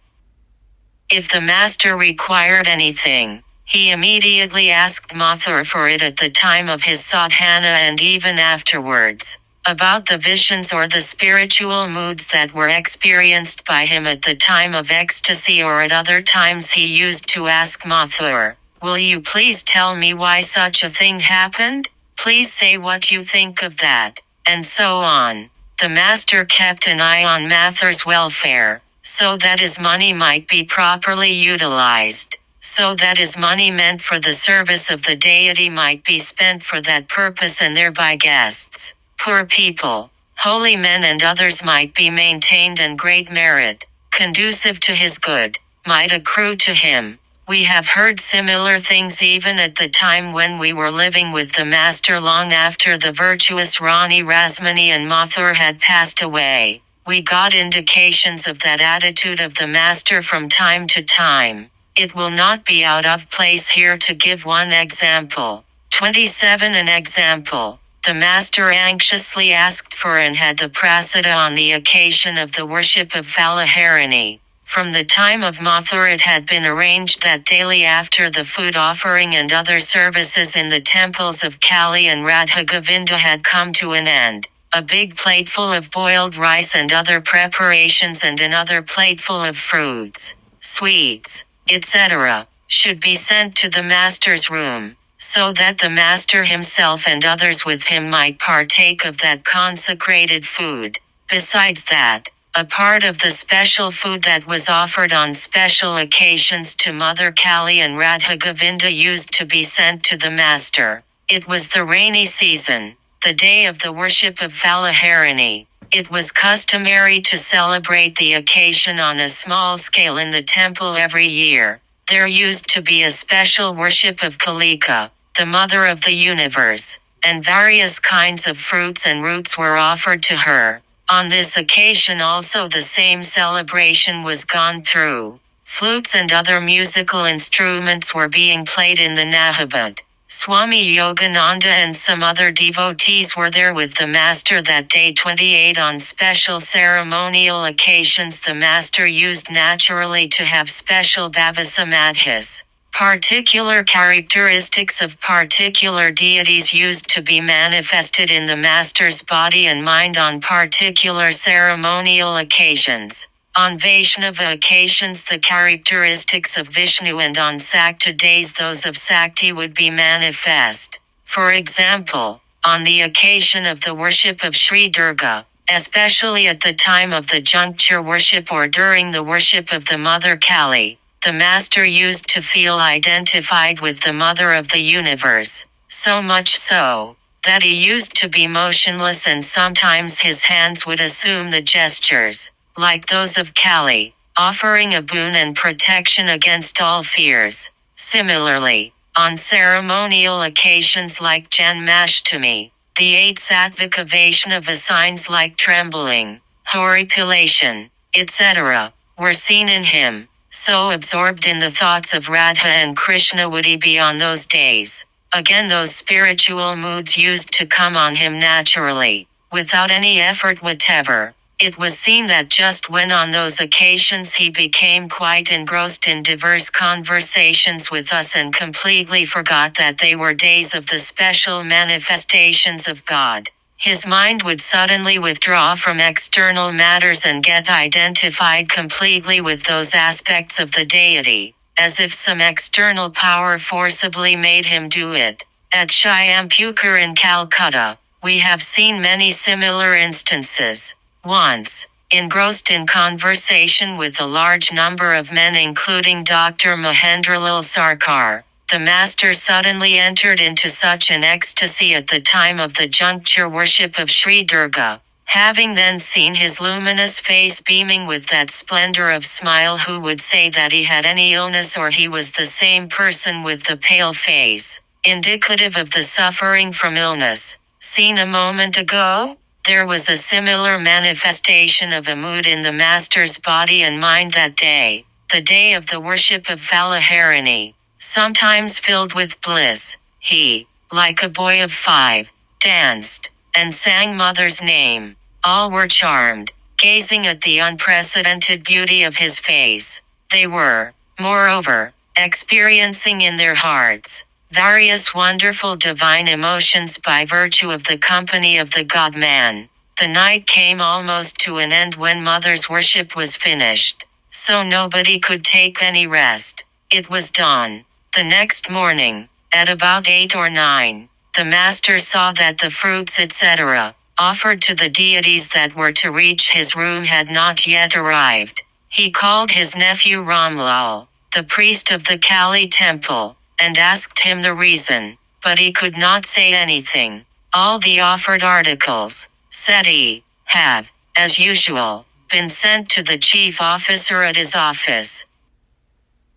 If the Master required anything, he immediately asked Mathur for it at the time of his sadhana and even afterwards. About the visions or the spiritual moods that were experienced by him at the time of ecstasy or at other times he used to ask Mathur, "Will you please tell me why such a thing happened? Please say what you think of that," and so on. The Master kept an eye on Mathur's welfare, so that his money might be properly utilized, so that his money meant for the service of the deity might be spent for that purpose and thereby guests, poor people, holy men and others might be maintained and great merit, conducive to his good, might accrue to him. We have heard similar things even at the time when we were living with the Master long after the virtuous Rani Rasmani and Mathur had passed away. We got indications of that attitude of the Master from time to time. It will not be out of place here to give one example. 27. An example. The Master anxiously asked for and had the prasada on the occasion of the worship of Palaharini. From the time of Mathur it had been arranged that daily after the food offering and other services in the temples of Kali and Radha Govinda had come to an end, a big plateful of boiled rice and other preparations and another plateful of fruits, sweets, etc., should be sent to the Master's room, so that the Master himself and others with him might partake of that consecrated food. Besides that, a part of the special food that was offered on special occasions to Mother Kali and Radha Govinda used to be sent to the Master. It was the rainy season, the day of the worship of Palaharini. It was customary to celebrate the occasion on a small scale in the temple every year. There used to be a special worship of Kalika, the Mother of the Universe, and various kinds of fruits and roots were offered to her. On this occasion also the same celebration was gone through. Flutes and other musical instruments were being played in the Nahabad. Swami Yogananda and some other devotees were there with the Master that day. 28. On special ceremonial occasions the Master used naturally to have special bhavasamadhis. Particular characteristics of particular deities used to be manifested in the Master's body and mind on particular ceremonial occasions. On Vaishnava occasions the characteristics of Vishnu and on Sakta days those of Sakti would be manifest. For example, on the occasion of the worship of Sri Durga, especially at the time of the juncture worship or during the worship of the Mother Kali, the Master used to feel identified with the Mother of the Universe, so much so that he used to be motionless and sometimes his hands would assume the gestures, like those of Kali, offering a boon and protection against all fears. Similarly, on ceremonial occasions like Janmashtami, the 8 Sattvika Vaishnava signs like trembling, horripilation, etc., were seen in him. So absorbed in the thoughts of Radha and Krishna would he be on those days. Again those spiritual moods used to come on him naturally, without any effort whatever. It was seen that just when on those occasions he became quite engrossed in diverse conversations with us and completely forgot that they were days of the special manifestations of God, his mind would suddenly withdraw from external matters and get identified completely with those aspects of the deity, as if some external power forcibly made him do it. At Shyampukur in Calcutta, we have seen many similar instances. Once, engrossed in conversation with a large number of men including Dr. Mahendralal Sarkar, the master suddenly entered into such an ecstasy at the time of the juncture worship of Sri Durga. Having then seen his luminous face beaming with that splendor of smile, who would say that he had any illness or he was the same person with the pale face, indicative of the suffering from illness, seen a moment ago? There was a similar manifestation of a mood in the master's body and mind that day, the day of the worship of Valaharini. Sometimes filled with bliss, he, like a boy of 5, danced, and sang Mother's name. All were charmed, gazing at the unprecedented beauty of his face. They were, moreover, experiencing in their hearts various wonderful divine emotions by virtue of the company of the God-man. The night came almost to an end when Mother's worship was finished, so nobody could take any rest. It was dawn. The next morning, at about 8 or 9, the master saw that the fruits etc., offered to the deities that were to reach his room had not yet arrived. He called his nephew Ramlal, the priest of the Kali temple, and asked him the reason, but he could not say anything. All the offered articles, said he, have, as usual, been sent to the chief officer at his office.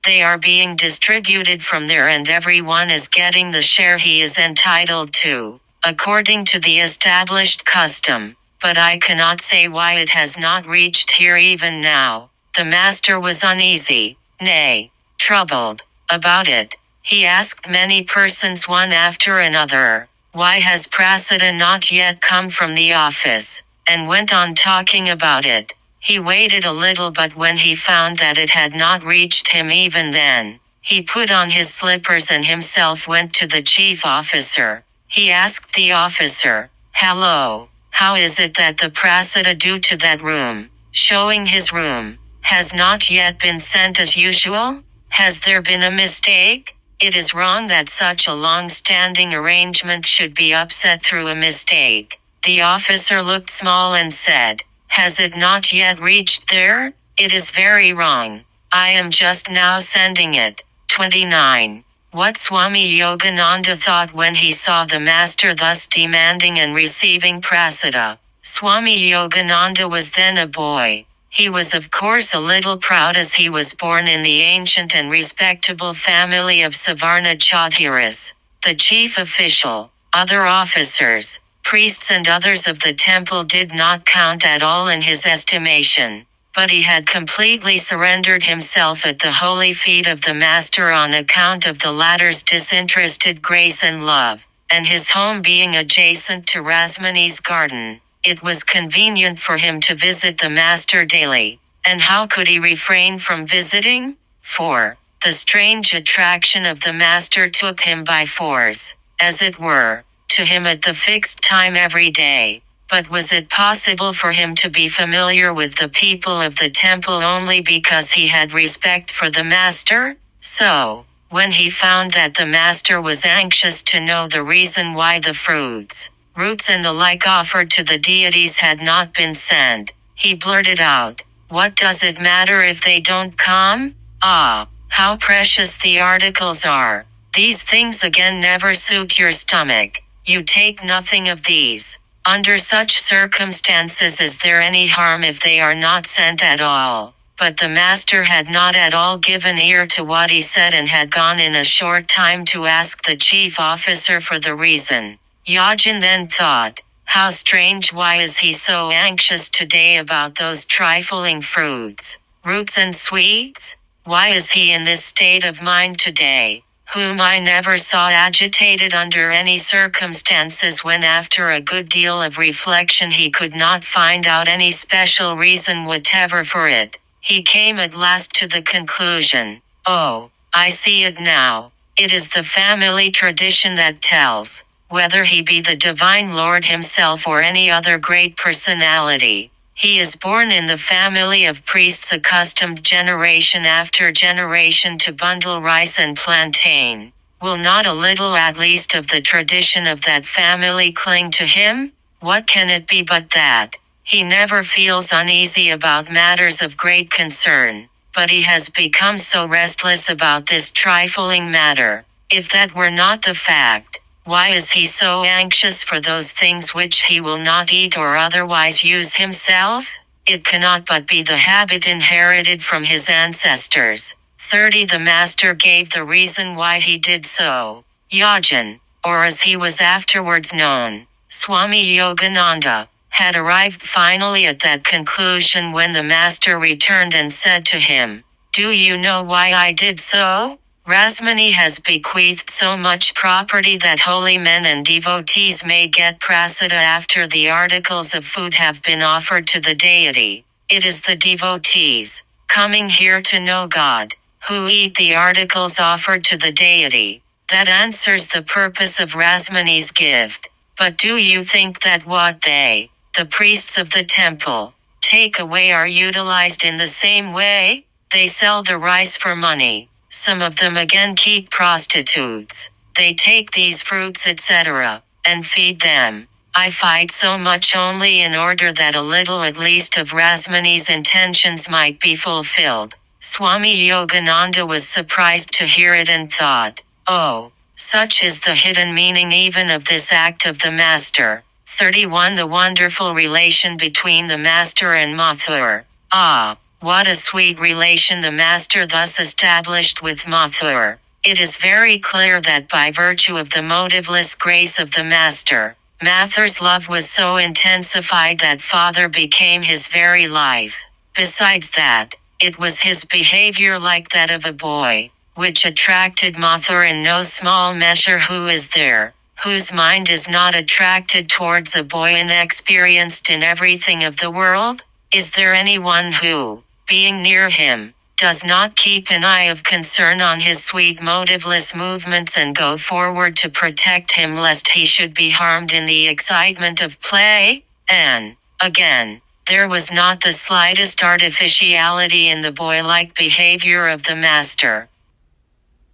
They are being distributed from there and everyone is getting the share he is entitled to, according to the established custom, but I cannot say why it has not reached here even now. The master was uneasy, nay, troubled, about it. He asked many persons one after another, why has Prasada not yet come from the office, and went on talking about it. He waited a little, but when he found that it had not reached him even then, he put on his slippers and himself went to the chief officer. He asked the officer, "Hello, how is it that the prasada due to that room, showing his room, has not yet been sent as usual? Has there been a mistake? It is wrong that such a long-standing arrangement should be upset through a mistake." The officer looked small and said, "Has it not yet reached there? It is very wrong. I am just now sending it." 29. What Swami Yogananda thought when he saw the master thus demanding and receiving prasada. Swami Yogananda was then a boy. He was of course a little proud as he was born in the ancient and respectable family of Savarna Chaudhuris. The chief official, other officers, priests and others of the temple did not count at all in his estimation, but he had completely surrendered himself at the holy feet of the master on account of the latter's disinterested grace and love, and his home being adjacent to Rasmani's garden, it was convenient for him to visit the master daily. And how could he refrain from visiting? For the strange attraction of the master took him by force, as it were, to him at the fixed time every day. But was it possible for him to be familiar with the people of the temple only because he had respect for the master? So, when he found that the master was anxious to know the reason why the fruits, roots and the like offered to the deities had not been sent, he blurted out, "What does it matter if they don't come? Ah, how precious the articles are. These things again never suit your stomach. You take nothing of these. Under such circumstances is there any harm if they are not sent at all?" But the master had not at all given ear to what he said and had gone in a short time to ask the chief officer for the reason. Yajin then thought, how strange, why is he so anxious today about those trifling fruits, roots and sweets? Why is he in this state of mind today? Whom I never saw agitated under any circumstances when after a good deal of reflection he could not find out any special reason whatever for it. He came at last to the conclusion, "Oh, I see it now. It is the family tradition that tells, whether he be the Divine Lord himself or any other great personality, He is born in the family of priests accustomed generation after generation to bundle rice and plantain. Will not a little at least of the tradition of that family cling to him? What can it be but that? He never feels uneasy about matters of great concern, but he has become so restless about this trifling matter. If that were not the fact, why is he so anxious for those things which he will not eat or otherwise use himself? It cannot but be the habit inherited from his ancestors. 30. The master gave the reason why he did so. Yajan, or as he was afterwards known, Swami Yogananda, had arrived finally at that conclusion when the master returned and said to him, "Do you know why I did so? Rasmani has bequeathed so much property that holy men and devotees may get prasada after the articles of food have been offered to the deity. It is the devotees, coming here to know God, who eat the articles offered to the deity. That answers the purpose of Rasmani's gift. But do you think that what they, the priests of the temple, take away are utilized in the same way? They sell the rice for money. Some of them again keep prostitutes. They take these fruits etc. and feed them. I fight so much only in order that a little at least of Rasmani's intentions might be fulfilled." Swami Yogananda was surprised to hear it and thought, "Oh, such is the hidden meaning even of this act of the master." 31. The wonderful relation between the master and Mathur. Ah! What a sweet relation the master thus established with Mathur. It is very clear that by virtue of the motiveless grace of the master, Mathur's love was so intensified that father became his very life. Besides that, it was his behavior like that of a boy, which attracted Mathur in no small measure. Who is there, whose mind is not attracted towards a boy inexperienced in everything of the world? Is there anyone who, being near him, does not keep an eye of concern on his sweet motiveless movements and go forward to protect him lest he should be harmed in the excitement of play? And, again, there was not the slightest artificiality in the boy-like behavior of the master.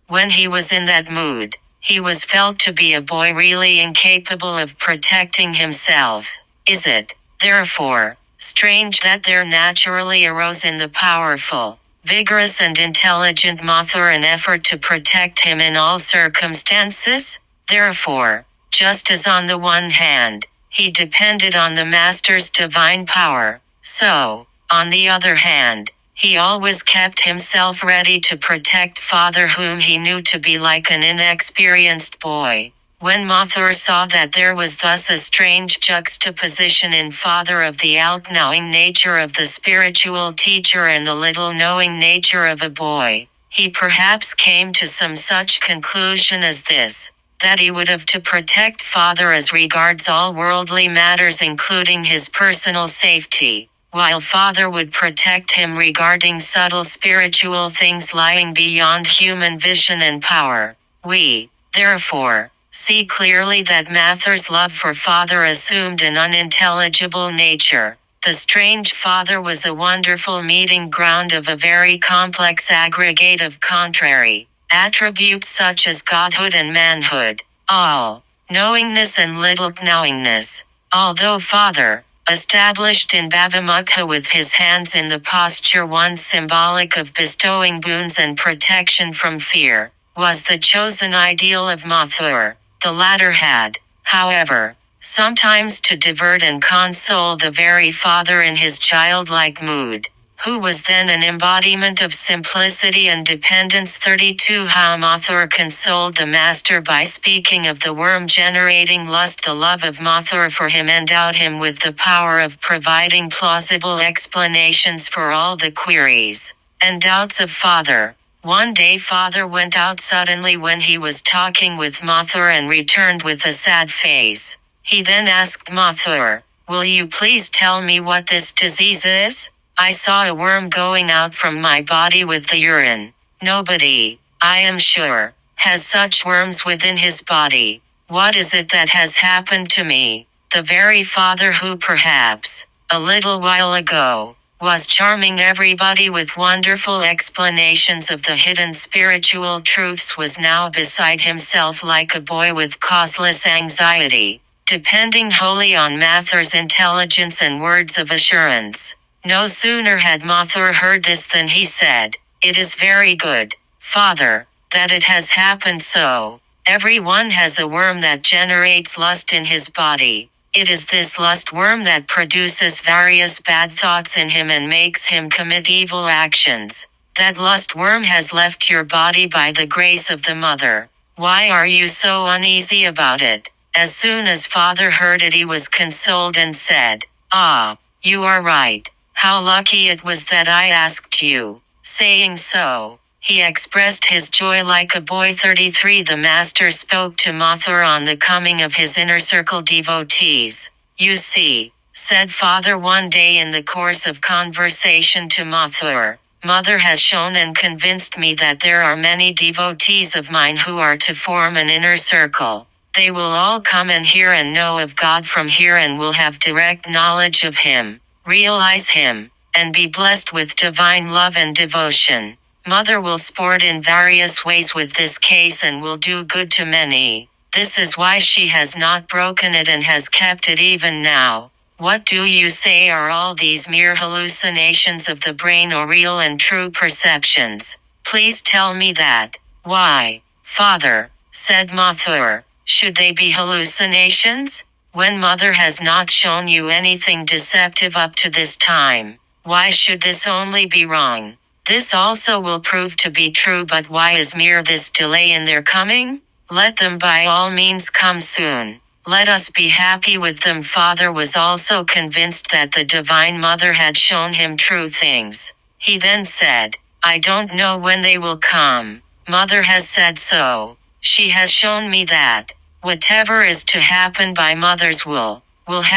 When he was in that mood, he was felt to be a boy really incapable of protecting himself. Is it, therefore, strange that there naturally arose in the powerful, vigorous and intelligent Mathur an effort to protect him in all circumstances? Therefore, just as on the one hand, he depended on the master's divine power, so, on the other hand, he always kept himself ready to protect father whom he knew to be like an inexperienced boy. When Mathur saw that there was thus a strange juxtaposition in father of the out-knowing nature of the spiritual teacher and the little knowing nature of a boy, he perhaps came to some such conclusion as this, that he would have to protect father as regards all worldly matters including his personal safety, while father would protect him regarding subtle spiritual things lying beyond human vision and power. We, therefore, see clearly that Mathur's love for father assumed an unintelligible nature. The strange father was a wonderful meeting ground of a very complex aggregate of contrary attributes such as godhood and manhood, all knowingness and little knowingness. Although father, established in Bhavamukha with his hands in the posture once symbolic of bestowing boons and protection from fear, was the chosen ideal of Mathur, the latter had, however, sometimes to divert and console the very father in his childlike mood, who was then an embodiment of simplicity and dependence. 32. How Mathur consoled the master by speaking of the worm-generating lust. The love of Mathur for him endowed him with the power of providing plausible explanations for all the queries and doubts of father. One day father went out suddenly when he was talking with Mathur and returned with a sad face. He then asked Mathur, "Will you please tell me what this disease is? I saw a worm going out from my body with the urine. Nobody, I am sure, has such worms within his body. What is it that has happened to me?" The very father who perhaps, a little while ago, was charming everybody with wonderful explanations of the hidden spiritual truths, was now beside himself like a boy with causeless anxiety, depending wholly on Mather's intelligence and words of assurance. No sooner had Mather heard this than he said, "It is very good, Father, that it has happened so. Every one has a worm that generates lust in his body. It is this lust worm that produces various bad thoughts in him and makes him commit evil actions. That lust worm has left your body by the grace of the Mother. Why are you so uneasy about it?" As soon as Father heard it, he was consoled and said, "Ah, you are right. How lucky it was that I asked you." Saying so, he expressed his joy like a boy. 33 The Master spoke to Mather on the coming of his inner circle devotees. "You see," said Father one day in the course of conversation to Mather, "Mother has shown and convinced me that there are many devotees of mine who are to form an inner circle. They will all come and hear and know of God from here and will have direct knowledge of Him, realize Him, and be blessed with divine love and devotion. Mother will sport in various ways with this case and will do good to many. This is why she has not broken it and has kept it even now. What do you say, are all these mere hallucinations of the brain or real and true perceptions? Please tell me that." "Why, Father," said Mather, "should they be hallucinations? When Mother has not shown you anything deceptive up to this time, why should this only be wrong? This also will prove to be true, but why is mere this delay in their coming? Let them by all means come soon. Let us be happy with them." Father was also convinced that the Divine Mother had shown him true things. He then said, "I don't know when they will come. Mother has said so. She has shown me that whatever is to happen by Mother's will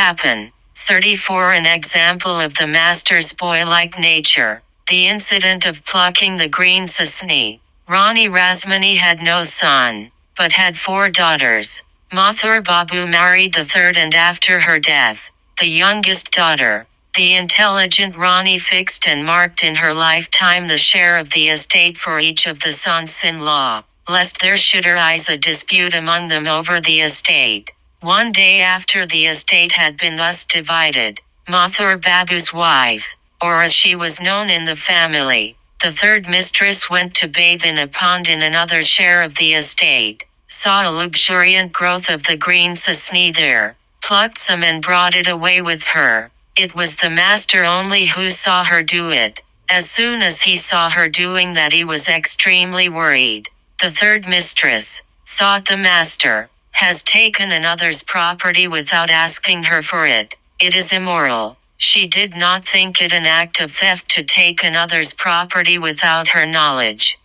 happen." 34 An example of the Master's boy-like nature. The incident of plucking the green sesame. Rani Rasmani had no son, but had 4 daughters. Mathur Babu married the third, and after her death, the youngest daughter, the intelligent Rani, fixed and marked in her lifetime the share of the estate for each of the sons-in-law, lest there should arise a dispute among them over the estate. One day after the estate had been thus divided, Mathur Babu's wife, or as she was known in the family, the third mistress, went to bathe in a pond in another share of the estate, saw a luxuriant growth of the green sesame there, plucked some and brought it away with her. It was the Master only who saw her do it. As soon as he saw her doing that, he was extremely worried. The third mistress, thought the Master, has taken another's property without asking her for it. It is immoral. She did not think it an act of theft to take another's property without her knowledge.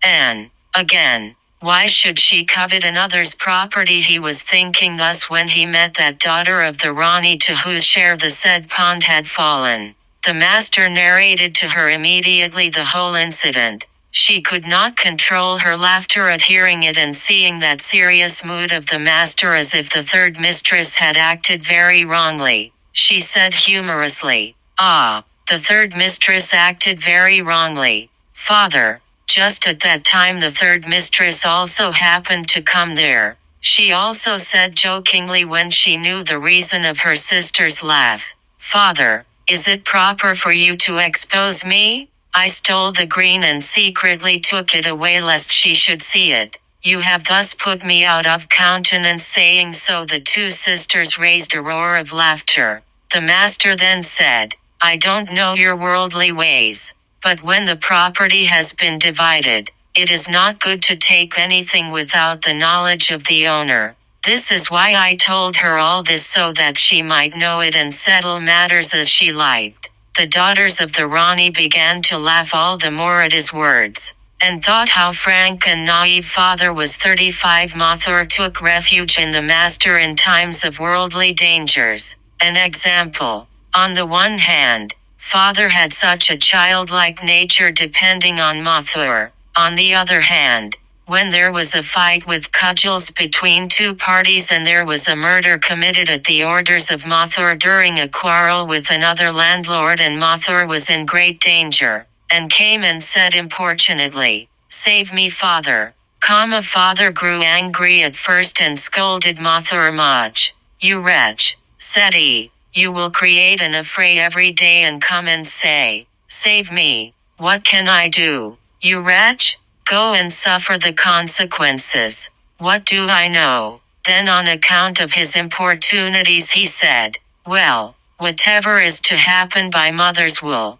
And, again, why should she covet another's property? He was thinking thus when he met that daughter of the Rani to whose share the said pond had fallen. The Master narrated to her immediately the whole incident. She could not control her laughter at hearing it and seeing that serious mood of the Master, as if the third mistress had acted very wrongly. She said humorously, "Ah, the third mistress acted very wrongly, Father." Just at that time the third mistress also happened to come there. She also said jokingly, when she knew the reason of her sister's laugh, "Father, is it proper for you to expose me? I stole the green and secretly took it away lest she should see it. You have thus put me out of countenance." Saying so, the 2 sisters raised a roar of laughter. The Master then said, "I don't know your worldly ways, but when the property has been divided, it is not good to take anything without the knowledge of the owner. This is why I told her all this, so that she might know it and settle matters as she liked." The daughters of the Rani began to laugh all the more at his words, and thought how frank and naive Father was. 35 Mathur took refuge in the Master in times of worldly dangers. An example. On the one hand, Father had such a childlike nature depending on Mathur. On the other hand, When there was a fight with cudgels between two parties and there was a murder committed at the orders of Mothur during a quarrel with another landlord, and Mothur was in great danger, and came and said importunately, "Save me, father." Father grew angry at first and scolded Mothur much. "You wretch," said he, "you will create an affray every day and come and say, 'Save me.' What can I do? You wretch? Go and suffer the consequences. What do I know?" Then on account of his importunities he said, "Well, whatever is to happen by Mother's will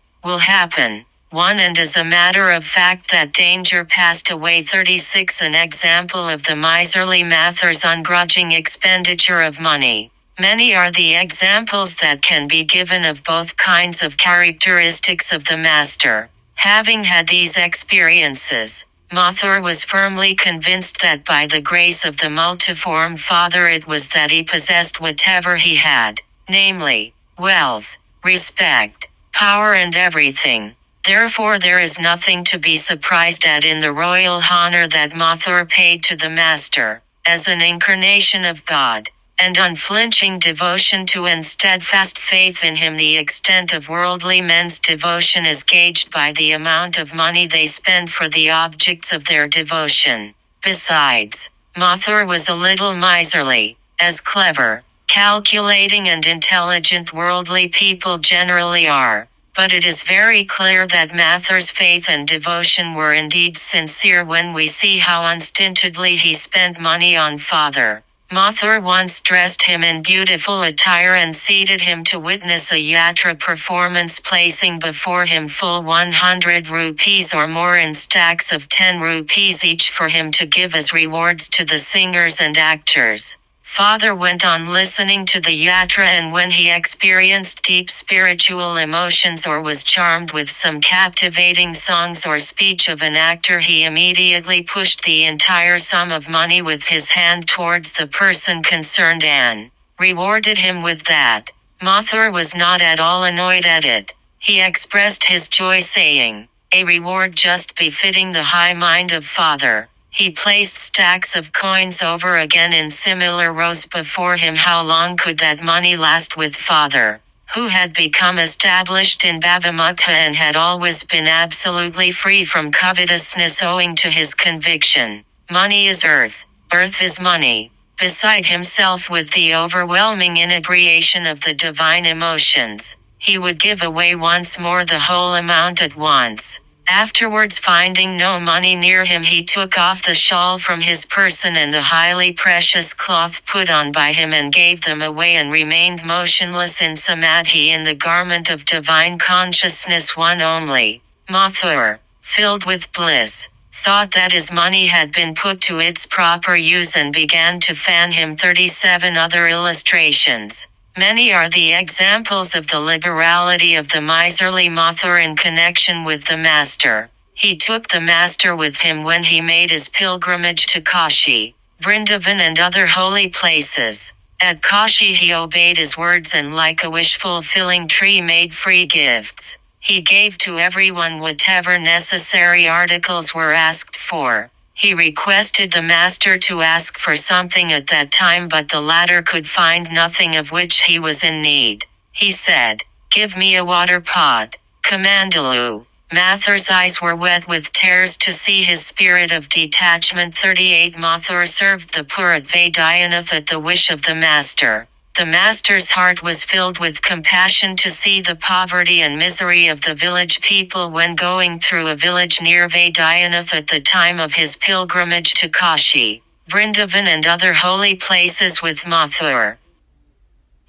happen." And as a matter of fact that danger passed away. 36 An example of the miserly Mothur's ungrudging expenditure of money. Many are the examples that can be given of both kinds of characteristics of the master. Having had these experiences, Mothur was firmly convinced that by the grace of the multiform Father it was that he possessed whatever he had, namely, wealth, respect, power and everything. Therefore there is nothing to be surprised at in the royal honor that Mothur paid to the master, as an incarnation of God, and unflinching devotion to and steadfast faith in him. The extent of worldly men's devotion is gauged by the amount of money they spend for the objects of their devotion. Besides, Mothur was a little miserly, as clever, calculating and intelligent worldly people generally are. But it is very clear that Mothur's faith and devotion were indeed sincere when we see how unstintedly he spent money on Father. Mothur once dressed him in beautiful attire and seated him to witness a yatra performance, placing before him full 100 rupees or more in stacks of 10 rupees each for him to give as rewards to the singers and actors. Father went on listening to the yatra, and when he experienced deep spiritual emotions or was charmed with some captivating songs or speech of an actor, he immediately pushed the entire sum of money with his hand towards the person concerned and rewarded him with that. Mothur was not at all annoyed at it. He expressed his joy, saying, "A reward just befitting the high mind of Father." He placed stacks of coins over again in similar rows before him. How long could that money last with Father, who had become established in Bhavamukha and had always been absolutely free from covetousness owing to his conviction? Money is earth, earth is money. Beside himself with the overwhelming inebriation of the divine emotions, he would give away once more the whole amount at once. Afterwards, finding no money near him, he took off the shawl from his person and the highly precious cloth put on by him and gave them away, and remained motionless in samadhi in the garment of divine consciousness. One only, Mothur, filled with bliss, thought that his money had been put to its proper use and began to fan him. 37 Other illustrations. Many are the examples of the liberality of the miserly Mothur in connection with the master. He took the master with him when he made his pilgrimage to Kashi, Vrindavan and other holy places. At Kashi he obeyed his words and like a wish-fulfilling tree made free gifts. He gave to everyone whatever necessary articles were asked for. He requested the master to ask for something at that time, but the latter could find nothing of which he was in need. He said, "Give me a water pot, Kamandalu." Mothur's eyes were wet with tears to see his spirit of detachment. 38 Mothur served the poor at Vaidyanatha at the wish of the master. The master's heart was filled with compassion to see the poverty and misery of the village people when going through a village near Vaidyanatha at the time of his pilgrimage to Kashi, Vrindavan and other holy places with Mothur.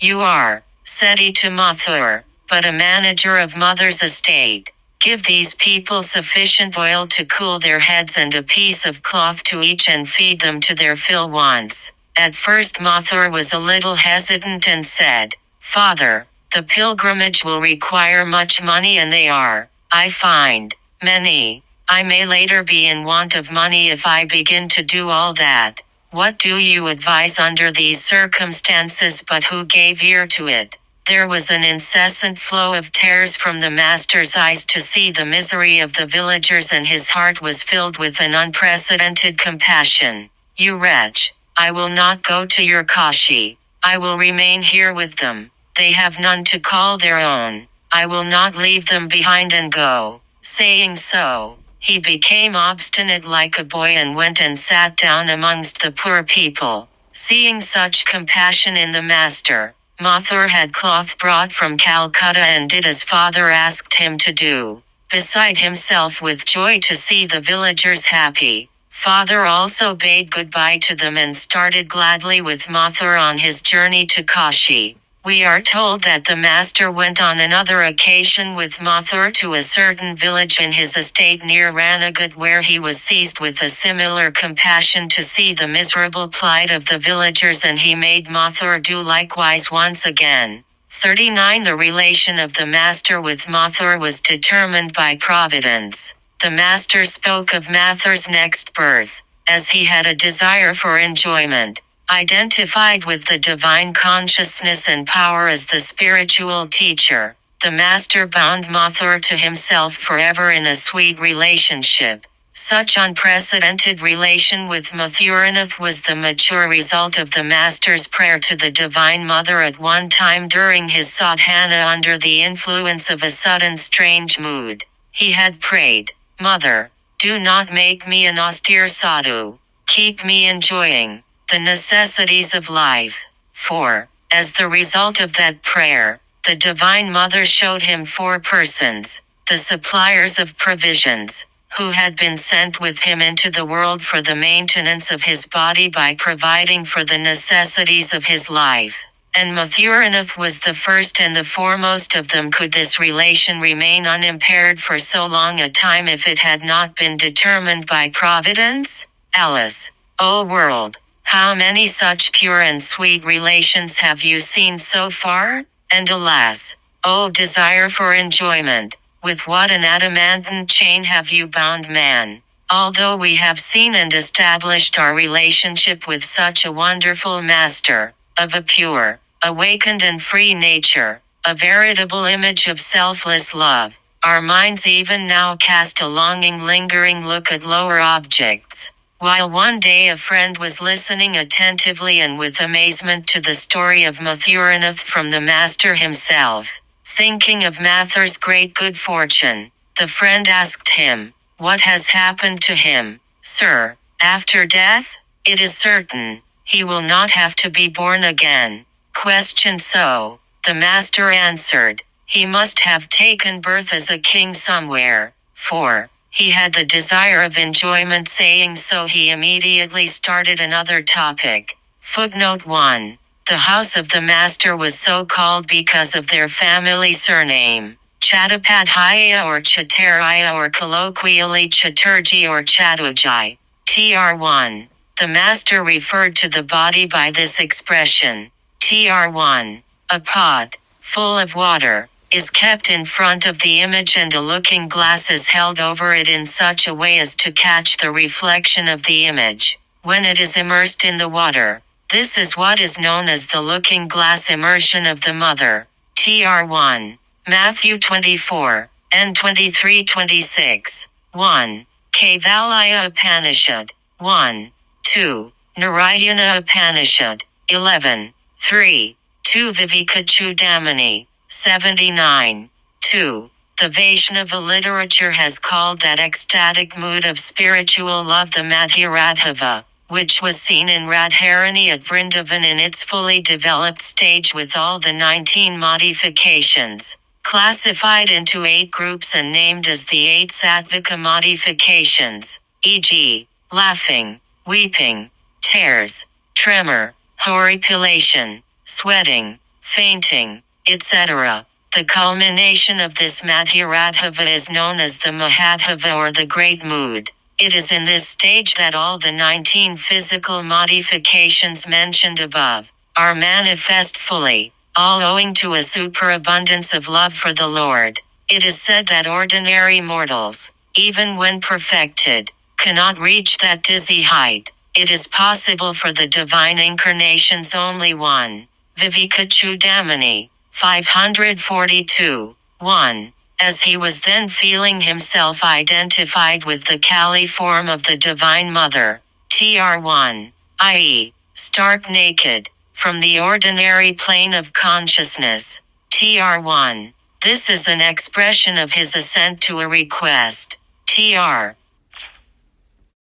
"You are," said he to Mothur, "but a manager of Mother's estate. Give these people sufficient oil to cool their heads and a piece of cloth to each and feed them to their fill once." At first Mothur was a little hesitant and said, "Father, the pilgrimage will require much money and they are, I find, many. I may later be in want of money if I begin to do all that. What do you advise under these circumstances?" But who gave ear to it? There was an incessant flow of tears from the master's eyes to see the misery of the villagers, and his heart was filled with an unprecedented compassion. You wretch! I will not go to your Kashi. I will remain here with them. They have none to call their own. I will not leave them behind and go. Saying so, he became obstinate like a boy and went and sat down amongst the poor people. Seeing such compassion in the master, Mathur had cloth brought from Calcutta and did as father asked him to do. Beside himself with joy to see the villagers happy, father also bade goodbye to them and started gladly with Mathur on his journey to Kashi. We are told that the master went on another occasion with Mathur to a certain village in his estate near Ranaghat, where he was seized with a similar compassion to see the miserable plight of the villagers, and he made Mathur do likewise once again. 39. The relation of the master with Mathur was determined by Providence. The master spoke of Mathur's next birth, as he had a desire for enjoyment. Identified with the divine consciousness and power as the spiritual teacher, the master bound Mathur to himself forever in a sweet relationship. Such unprecedented relation with Mathuranath was the mature result of the master's prayer to the Divine Mother at one time during his sadhana under the influence of a sudden strange mood. He had prayed, "Mother, do not make me an austere sadhu. Keep me enjoying the necessities of life." 4. As the result of that prayer, the Divine Mother showed him 4 persons, the suppliers of provisions, who had been sent with him into the world for the maintenance of his body by providing for the necessities of his life. And Mathuranath was the first and the foremost of them. Could this relation remain unimpaired for so long a time if it had not been determined by Providence? Alice. O world! How many such pure and sweet relations have you seen so far? And alas, O desire for enjoyment, with what an adamantine chain have you bound man! Although we have seen and established our relationship with such a wonderful master, of a pure, awakened and free nature, a veritable image of selfless love, our minds even now cast a longing, lingering look at lower objects. While one day a friend was listening attentively and with amazement to the story of Mathuranath from the master himself, thinking of Mathur's great good fortune, the friend asked him, "What has happened to him, sir? After death? It is certain he will not have to be born again." Question. So, the master answered, "He must have taken birth as a king somewhere, for he had the desire of enjoyment." Saying so, he immediately started another topic. Footnote 1. The house of the master was so called because of their family surname, Chattopadhyaya or Chattaraya, or colloquially Chatterjee or Chattoji. Tr1. The master referred to the body by this expression. Tr1. A pot, full of water, is kept in front of the image, and a looking glass is held over it in such a way as to catch the reflection of the image, when it is immersed in the water. This is what is known as the looking glass immersion of the mother. Tr1. Matthew 24, and 23-26. 1. Kaivalya Upanishad. 1. 2. Narayana Upanishad. 11. 3. 2. Vivekachudamani. 79. 2. The Vaishnava literature has called that ecstatic mood of spiritual love the Madhyaradhava, which was seen in Radharani at Vrindavan in its fully developed stage with all the 19 modifications, classified into 8 groups and named as the 8 Sattvika modifications, e.g., laughing, weeping, tears, tremor, horripilation, sweating, fainting, etc. The culmination of this Madhyaradhava is known as the Mahadhava or the Great Mood. It is in this stage that all the 19 physical modifications mentioned above are manifest fully, all owing to a superabundance of love for the Lord. It is said that ordinary mortals, even when perfected, cannot reach that dizzy height. It is possible for the divine incarnations only. 1. Vivekachudamani. 542. 1. As he was then feeling himself identified with the Kali form of the Divine Mother, TR1, i.e., stark naked, from the ordinary plane of consciousness, TR1. This is an expression of his assent to a request, TR.